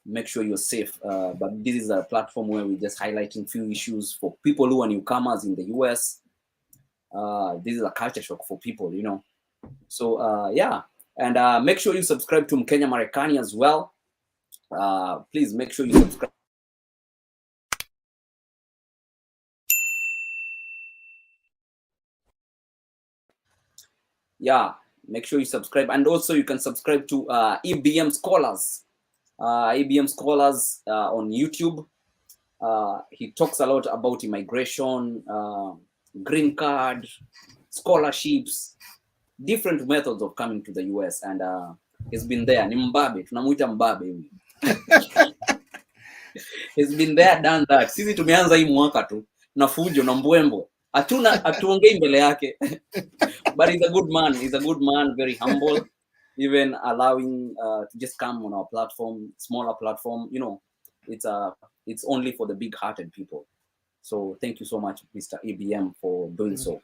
A: make sure you're safe. But this is a platform where we're just highlighting few issues for people who are newcomers in the US. This is a culture shock for people, you know. So yeah, and make sure you subscribe to Mkenya Marekani as well. Please make sure you subscribe. Yeah, make sure you subscribe, and also you can subscribe to EBM Scholars. EBM Scholars on YouTube. He talks a lot about immigration, green card, scholarships, different methods of coming to the US, and he's been there. Ni mbabe, tunamuita mbabe huyu. He's been there, done that. Sisi tumeanza hii mwaka tu na fujo na mbwembwe, hatuongei mbele yake. But he's a good man. He's a good man, very humble, even allowing to just come on our platform, smaller platform. You know, it's only for the big-hearted people. So thank you so much, Mr. EBM, for doing so.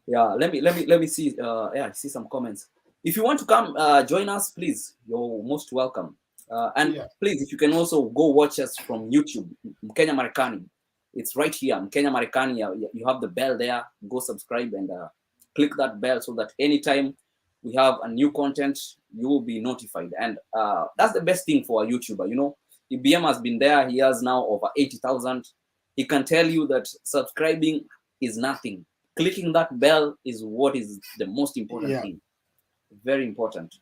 A: Yeah, let me see. Yeah, I see some comments. If you want to come join us, please, you're most welcome. And please, if you can also go watch us from YouTube, Mkenya Marekani. It's right here, Mkenya Marekani. You have the bell there. Go subscribe and click that bell so that anytime we have a new content, you will be notified. And that's the best thing for a YouTuber. You know, EBM has been there. He has now over 80,000. He can tell you that subscribing is nothing. Clicking that bell is what is the most important thing. Very important.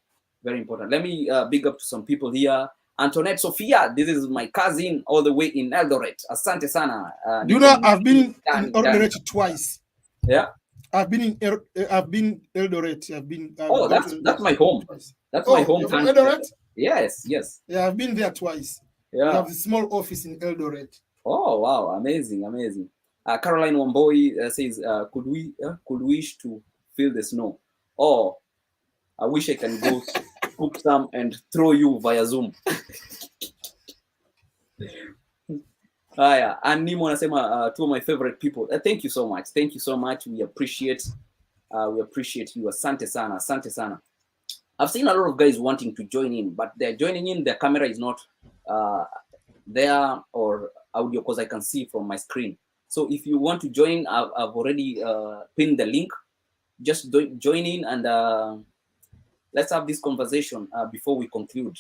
A: Very important. Let me big up to some people here. Antoinette Sophia, this is my cousin all the way in Eldoret. Asante sana.
E: Do you know I've been in Eldoret twice?
A: Yeah.
E: I've been Eldoret.
A: That's my home.
E: Twice.
A: That's my home.
E: Eldoret?
A: Yes.
E: Yeah, I've been there twice.
A: Yeah.
E: We have a small office in Eldoret.
A: Oh wow, amazing. Caroline Wamboi says, could we wish to feel the snow? Oh, I wish I can go cook some and throw you via Zoom. And Nimo anasema two of my favorite people. Thank you so much. We appreciate We appreciate you. Asante sana, asante sana. I've seen a lot of guys wanting to join in, but they're joining in, their camera is not there or audio, because I can see from my screen. So if you want to join, I've already pinned the link. Just join in and let's have this conversation before we conclude.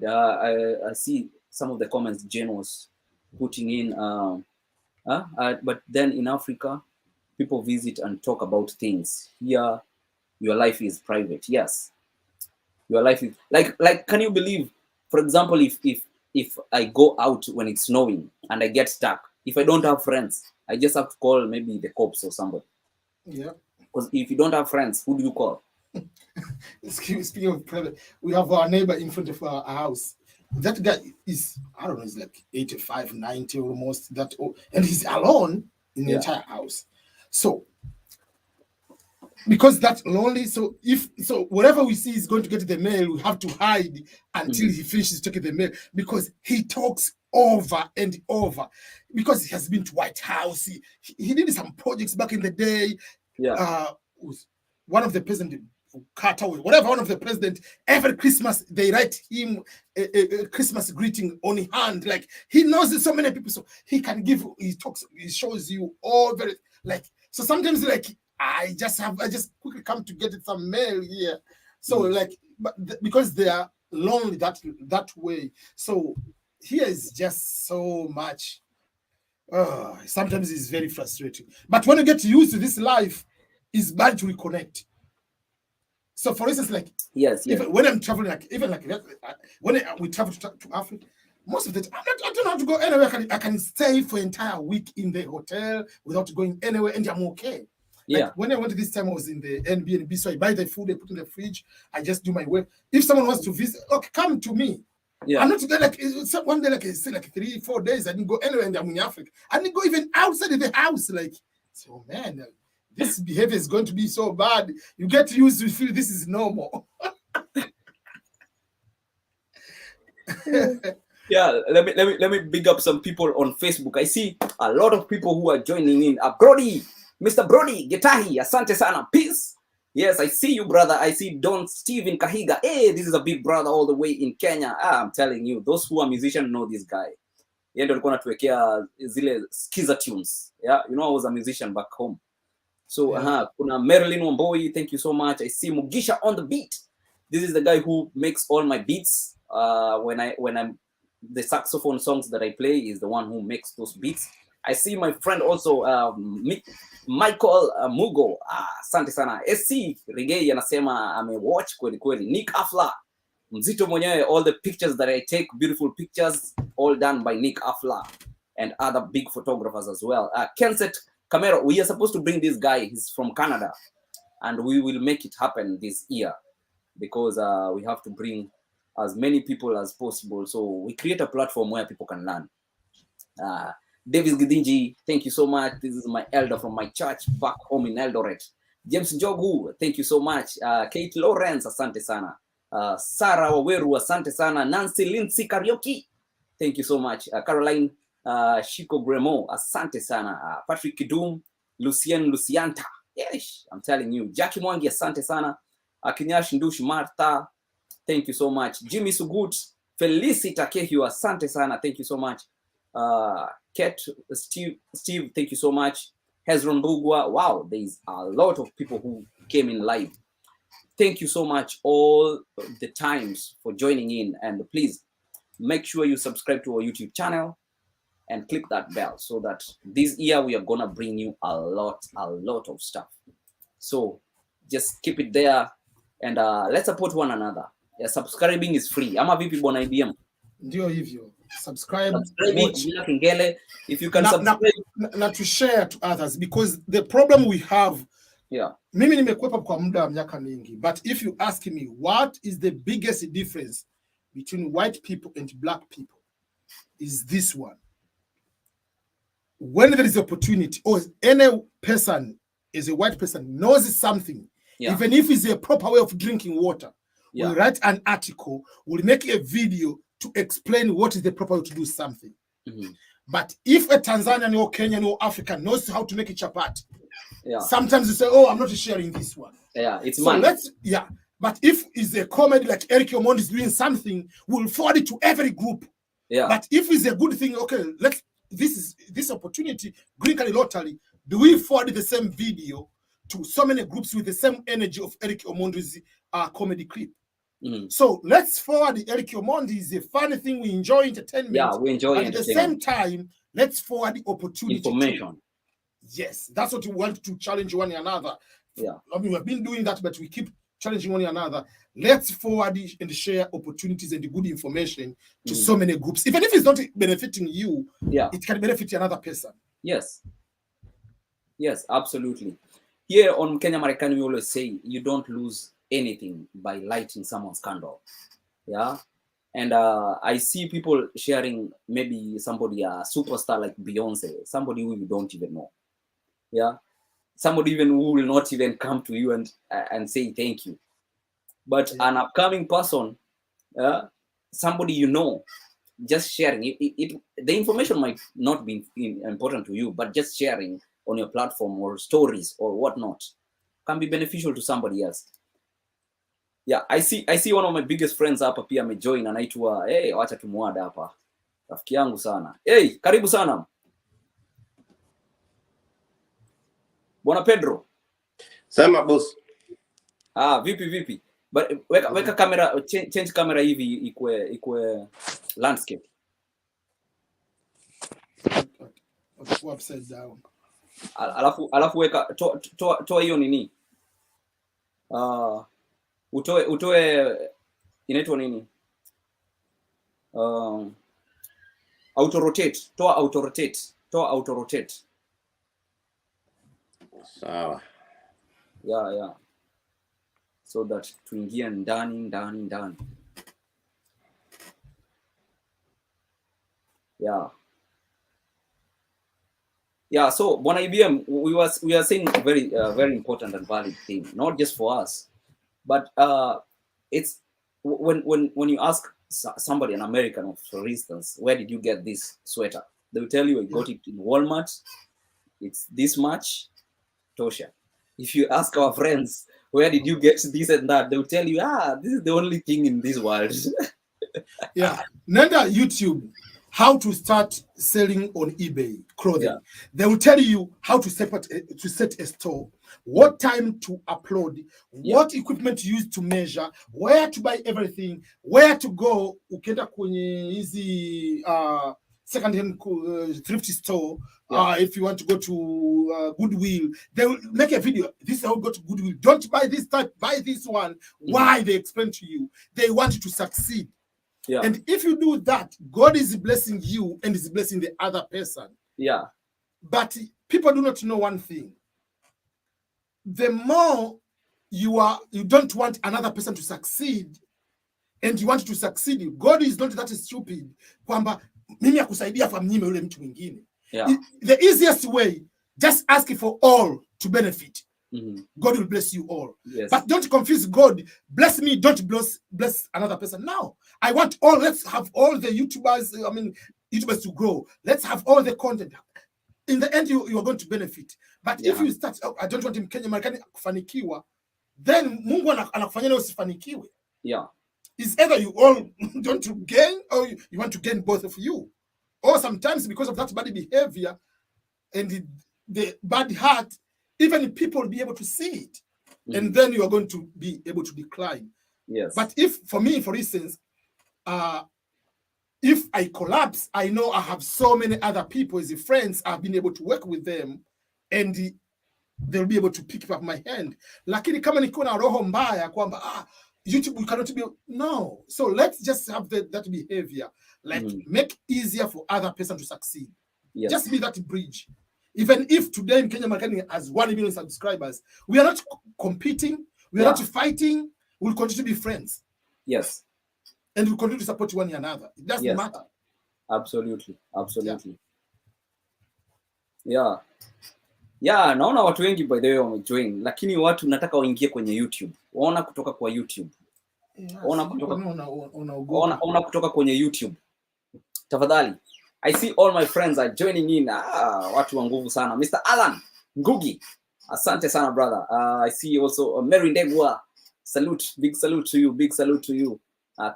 A: I see some of the comments Jane was putting in. But then in Africa, people visit and talk about things. Here, your life is private. Yes, your life is like. Can you believe, for example, if I go out when it's snowing and I get stuck, if I don't have friends, I just have to call maybe the cops or somebody.
E: Yeah.
A: Because if you don't have friends, who do you call?
E: Speaking of private, we have our neighbor in front of our house. That guy is, I don't know, he's like 85, 90 almost, that old, and he's alone in the entire house. So, because that's lonely, so whatever we see is going to get the mail, we have to hide until he finishes taking the mail, because he talks over and over, because he has been to White House. He did some projects back in the day. One of the president, Carter, whatever, one of the president, every Christmas they write him a Christmas greeting on his hand. Like, he knows so many people, so he can give, he talks, he shows you all very, like, so sometimes like I just quickly come to get some mail here. So like, but because they are lonely that way, so here is just so much. Sometimes it's very frustrating. But when you get used to this life, it's bad to reconnect. So, for instance, like, even when I'm traveling, like, even like when we travel to Africa, most of the time I don't have to go anywhere. I can stay for an entire week in the hotel without going anywhere, and I'm okay. Like, when I went this time, I was in the Airbnb, so I buy the food, I put in the fridge, I just do my work. If someone wants to visit, okay, come to me. I'm not there like one day, like I say, like 3-4 days, I didn't go anywhere, and I'm in Africa. I didn't go even outside of the house. Like, so man, this behavior is going to be so bad. You get used to feel this is normal.
A: Let me big up some people on Facebook. I see a lot of people who are joining in. Brody, Mr. Brody Getahi, asante sana, peace. Yes, I see you, brother. I see Don Steven Kahiga. Hey, this is a big brother all the way in Kenya. I'm telling you, those who are musicians know this guy. Yeye ndo alikuwa anatuwekea zile skiza tunes. Yeah, you know, I was a musician back home. So, kuna Marilyn Wamboi, thank you so much. I see Mugisha on the beat. This is the guy who makes all my beats. When I'm the saxophone songs that I play is the one who makes those beats. I see my friend also, Michael Mugo. Asante sana. SC Rigei anasema amewatch kweli kweli. Nick Afla, mzito mwenyewe, all the pictures that I take, beautiful pictures, all done by Nick Afla and other big photographers as well. Kenset Camero, we are supposed to bring this guy. He's from Canada, and we will make it happen this year, because we have to bring as many people as possible. So we create a platform where people can learn. Davis Gidinji, thank you so much. This is my elder from my church back home in Eldoret. James Njogu, thank you so much. Kate Lawrence, asante sana. Sarah Waweru, asante sana. Nancy Lindsay Karaoke, thank you so much. Caroline Shiko Gremo, asante sana. Patrick Kidum, Lucien Lucianta, yes, I'm telling you. Jackie Mwangi, asante sana. Kinyash Ndush Martha, thank you so much. Jimmy Sugut, Felicita Kehio, asante sana, thank you so much. Ket, Steve, thank you so much. Hezron Bugwa, wow, there's a lot of people who came in live. Thank you so much all the times for joining in, and please make sure you subscribe to our YouTube channel and click that bell, so that this year we are gonna bring you a lot of stuff. So just keep it there, and let's support one another. Subscribing is free. Ama vipi bwana IBM?
E: Ndio hivyo. Subscribe,
A: watch. If you can subscribe.
E: Not to share to others, because the problem we have, mimi nimekwepa kwa muda wa miaka mingi, but if you ask me what is the biggest difference between white people and black people, is this one. When there is opportunity, or any person is a white person knows something, even if it's a proper way of drinking water, we'll write an article, we'll make a video to explain what is the proper way to do something. But if a Tanzanian or Kenyan or African knows how to make a chapati, Sometimes you say, oh, I'm not sharing this one.
A: It's
E: so
A: money.
E: But if it's a comedy like Eric Omondi is doing something, we'll forward it to every group. But if it's a good thing, okay, this opportunity, Green Card Lottery, do we forward the same video to so many groups with the same energy of Eric Omondi's comedy clip? So let's forward the Eric Omondi is a funny thing. We enjoy entertainment.
A: Yeah, we enjoy
E: but at the same time, let's forward the opportunity.
A: Information.
E: Yes, that's what we want to challenge one another. I mean, we've been doing that, but we keep challenging one another. Let's forward and share opportunities and the good information to so many groups. Even if it's not benefiting you, it can benefit another person.
A: Yes, absolutely. Here on Kenya Marekani, we always say you don't lose anything by lighting someone's candle. And I see people sharing maybe somebody, a superstar like Beyonce, somebody who you don't even know. Somebody even who will not even come to you and say thank you. But an upcoming person, somebody you know, just sharing it, the information might not be important to you, but just sharing on your platform or stories or whatnot can be beneficial to somebody else. I see one of my biggest friends hapa pia amejoin, anaitwa wacha tumuada hapa. Rafiki yangu sana. Karibu sana. Bwana Pedro.
F: Sema boss.
A: Vipi. But weka camera, change camera hivi ikue landscape.
E: Upside down.
A: Alafu weka toa hiyo nini? Utoe inaitwa nini? Auto rotate. Toa auto rotate.
F: Sawa.
A: Yeah. So that tuingie ndani. So Bwana IBM, we are saying a very important and valid thing, not just for us, but it's when you ask somebody, an American, for instance, where did you get this sweater? They will tell you I got it in Walmart. It's this much, Tosha. If you ask our friends, where did you get this and that? They will tell you, this is the only thing in this world.
E: Nenda YouTube, how to start selling on eBay clothing. They will tell you how to set a store, what time to upload, what equipment to use to measure, where to buy everything, where to go. Ukenda kwenye hizi second-hand thrift store. If you want to go to Goodwill, they will make a video. This is how you go to Goodwill. Don't buy this type, buy this one. Why? They explain to you. They want you to succeed. And if you do that, God is blessing you and is blessing the other person. But people do not know one thing. The more you don't want another person to succeed, and you want to succeed, God is not that stupid. Kwamba mimi akusaidia fa mnyime yule mtu mwingine. The easiest way, just ask for all to benefit. God will bless you all. But don't confuse God. Bless me, don't bless another person. No, I want all. Let's have all the YouTubers to grow. Let's have all the content. In the end, you are going to benefit. But if you start, I don't want him Kenya Marekani kufanikiwa, then Mungu anakufanya usifanikiwe. It's either you all don't to gain or you want to gain both of you. Or sometimes because of that bad behavior and the bad heart, even people will be able to see it. And then you are going to be able to decline. But if, for me, for instance, if I collapse, I know I have so many other people as friends. I've been able to work with them and they'll be able to pick up my hand. Lakini kama niko na roho mbaya kwamba YouTube cannot be, no. So let's just have that behavior. Like make easier for other person to succeed. Just be that bridge. Even if today in Kenya Marekani has 1 million subscribers, we are not competing, we are not fighting, we'll continue to be friends. And we'll continue to support one another. It doesn't matter.
A: Absolutely. Naona watu wengi by the way wamejoin, lakini watu nataka waingie kwenye YouTube. Waona kutoka kwa YouTube. Waona kutoka kwenye YouTube. Tafadhali. I see all my friends are joining in. Watu wa nguvu sana. Mr. Alan Ngugi. Asante sana, brother. I see also Mary Ndegwa. Salute, big salute to you, big salute to you.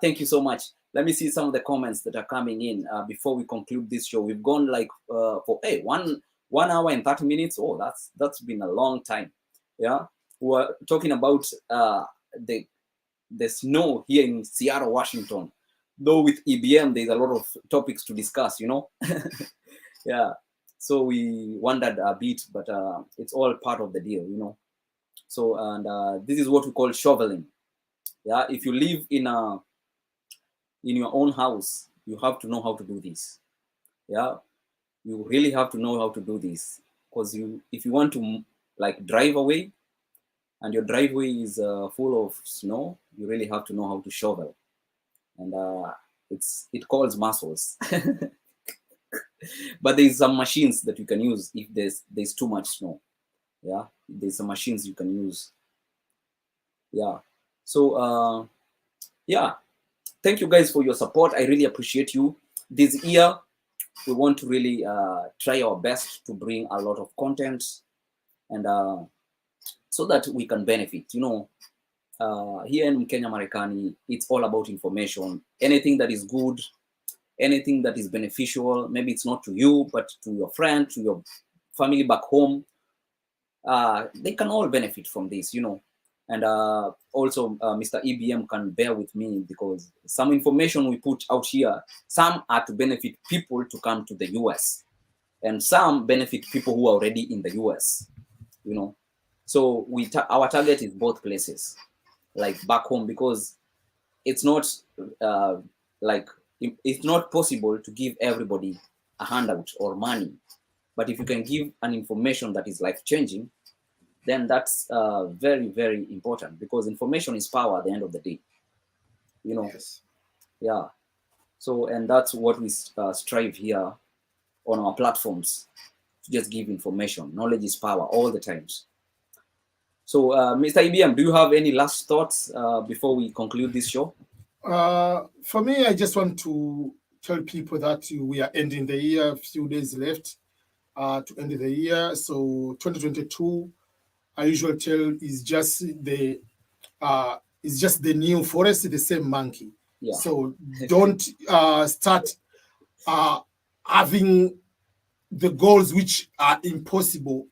A: Thank you so much. Let me see some of the comments that are coming in before we conclude this show. We've gone like for 1 hour and 30 minutes. Oh, that's been a long time. Yeah, we're talking about the snow here in Seattle, Washington. Though with EBM, there's a lot of topics to discuss, you know. Yeah, so we wondered a bit, but it's all part of the deal, you know. So, and this is what we call shoveling. Yeah, if you live in your own house, you have to know how to do this. Yeah, you really have to know how to do this, because if you want to like drive away and your driveway is full of snow, you really have to know how to shovel, and it calls muscles. But there's some machines that you can use if there's too much snow. Yeah, there's some machines you can use. Yeah, so yeah, thank you guys for your support. I really appreciate you. This year we want to really try our best to bring a lot of content, and so that we can benefit, you know. Here in Kenya, Marekani, it's all about information. Anything that is good, anything that is beneficial, maybe it's not to you, but to your friend, to your family back home, they can all benefit from this, you know. And also, Mr. EBM can bear with me, because some information we put out here, some are to benefit people to come to the US, and some benefit people who are already in the US, you know. So our target is both places, like back home, because it's not like it's not possible to give everybody a handout or money, but if you can give an information that is life-changing, then that's very, very important, because information is power at the end of the day, you know.
E: Yes.
A: Yeah, so, and that's what we strive here on our platforms, to just give information. Knowledge is power all the times. So Mr. EBM, do you have any last thoughts before we conclude this show?
E: For me, I just want to tell people that we are ending the year, a few days left to end the year. So 2022, I usually tell, is just the new forest, the same monkey.
A: Yeah.
E: So don't start having the goals which are impossible,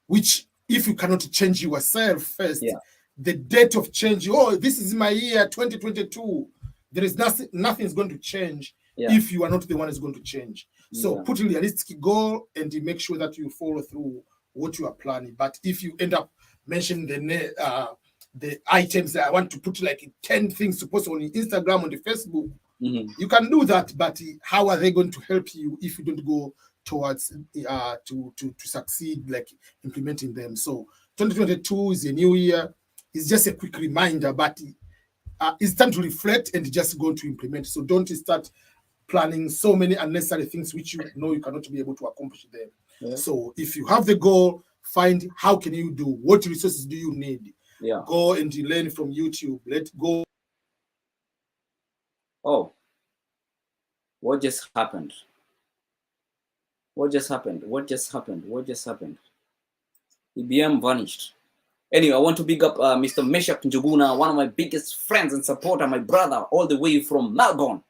E: which if you cannot change yourself first,
A: yeah,
E: the date of change, oh, this is my year 2022, there is nothing is going to change if you are not the one who's going to change. So put a realistic goal and make sure that you follow through what you are planning. But if you end up mentioning the items that I want to put like 10 things to post on Instagram, on the Facebook, you can do that, but how are they going to help you if you don't go towards to succeed, like implementing them? So 2022 is a new year. It's just a quick reminder, but it's time to reflect and just go to implement. So don't start planning so many unnecessary things which you know you cannot be able to accomplish them. Yeah. So if you have the goal, find how can you do, what resources do you need? Yeah. Go and learn from YouTube. Let go.
A: Oh, what just happened? What just happened? What just happened? What just happened? EBM vanished. Anyway, I want to big up Mr. Meshach Njuguna, one of my biggest friends and supporter, my brother, all the way from Melbourne,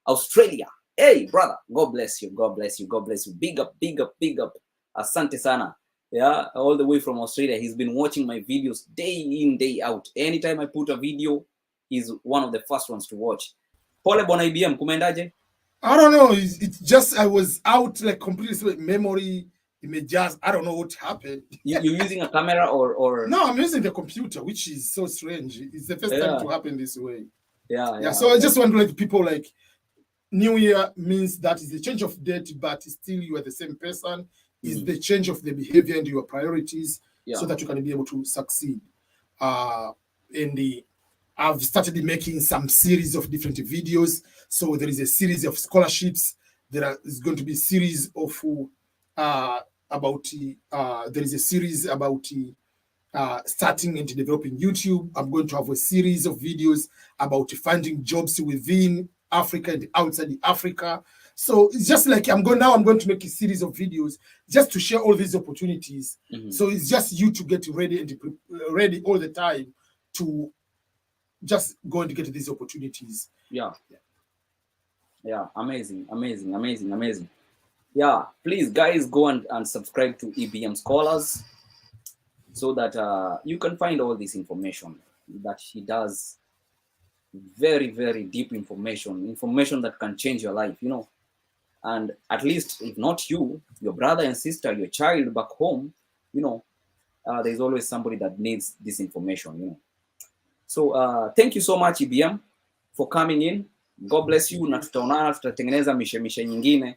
A: Australia. Hey, brother, God bless you. God bless you. God bless you. Big up, big up, big up. Asante sana. Yeah, all the way from Australia. He's been watching my videos day in, day out. Anytime I put a video, he's one of the first ones to watch. Pole bona IBM, kumendaje?
E: I don't know. It's just I was out like completely memory images. I don't know what happened.
A: You're using a camera or?
E: No, I'm using the computer, which is so strange. It's the first time to happen this way.
A: Yeah.
E: So I just want to let people like, New Year means that is the change of date, but still you are the same person. Is the change of the behavior and your priorities, so that you can be able to succeed. I've started making some series of different videos. So there is a series of scholarships. There is going to be a series of there is a series about starting and developing YouTube. I'm going to have a series of videos about finding jobs within Africa and outside Africa. So it's just like I'm going to make a series of videos just to share all these opportunities. So it's just you to get ready and ready all the time to just go and get these opportunities.
A: Yeah, amazing. Yeah, please guys, go and subscribe to EBM Scholars so that you can find all this information that he does. Very, very deep information that can change your life, and at least if not you, your brother and sister, your child back home, there's always somebody that needs this information. So thank you so much EBM for coming in. God bless you, na tutaonana, tutatengeneza mishemishe nyingine,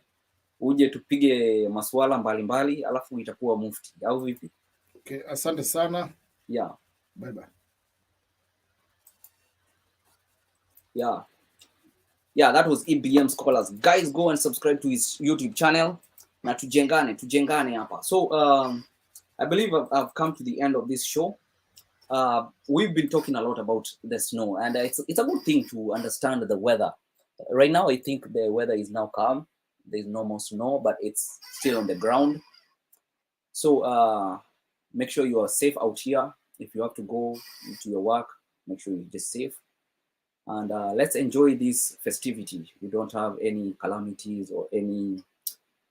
A: uje tupige masuala mbalimbali alafu itakuwa mufti au vipi?
E: Okay, asante sana.
A: Yeah,
E: bye bye.
A: Yeah, that was EBM Scholars. Guys, go and subscribe to his YouTube channel. Na tujengane hapa. So I believe I've come to the end of this show. We've been talking a lot about the snow, and it's a good thing to understand the weather. Right now, I think the weather is now calm. There's no more snow, but it's still on the ground. So make sure you are safe out here. If you have to go to your work, make sure you're just safe. And let's enjoy this festivity. We don't have any calamities or any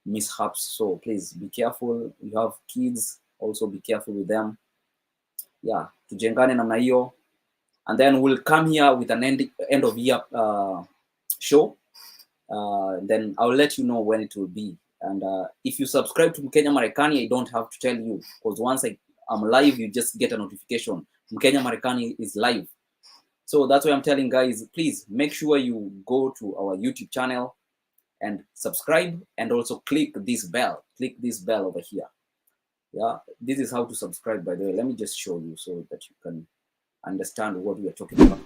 A: mishaps. So please be careful. You have kids, also be careful with them. Yeah, tujengane namna hiyo. And then we'll come here with an end of year show. Then I'll let you know when it will be. And if you subscribe to Mkenya Marekani, I don't have to tell you, because once I'm live, you just get a notification. Mkenya Marekani is live. So that's why I'm telling guys, please make sure you go to our YouTube channel and subscribe, and also click this bell. Click this bell over here. Yeah, this is how to subscribe, by the way. Let me just show you so that you can understand what we are talking about.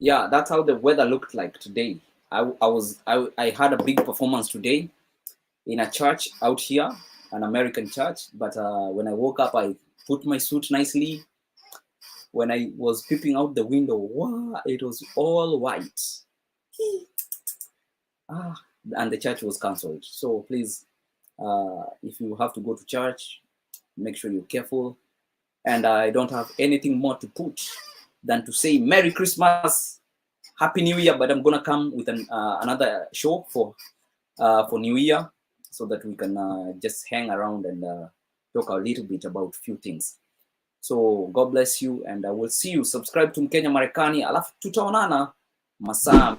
A: Yeah, that's how the weather looked like today. I had a big performance today in a church out here, an American church. But when I woke up, I put my suit nicely. When I was peeping out the window, wow, it was all white. And the church was cancelled. So please, if you have to go to church, make sure you're careful. And I don't have anything more to put than to say Merry Christmas, Happy New Year. But I'm gonna come with another show for New Year, so that we can just hang around and talk a little bit about a few things. So God bless you, and I will see you. Subscribe to Mkenya Marekani, alafu tutaonana masaa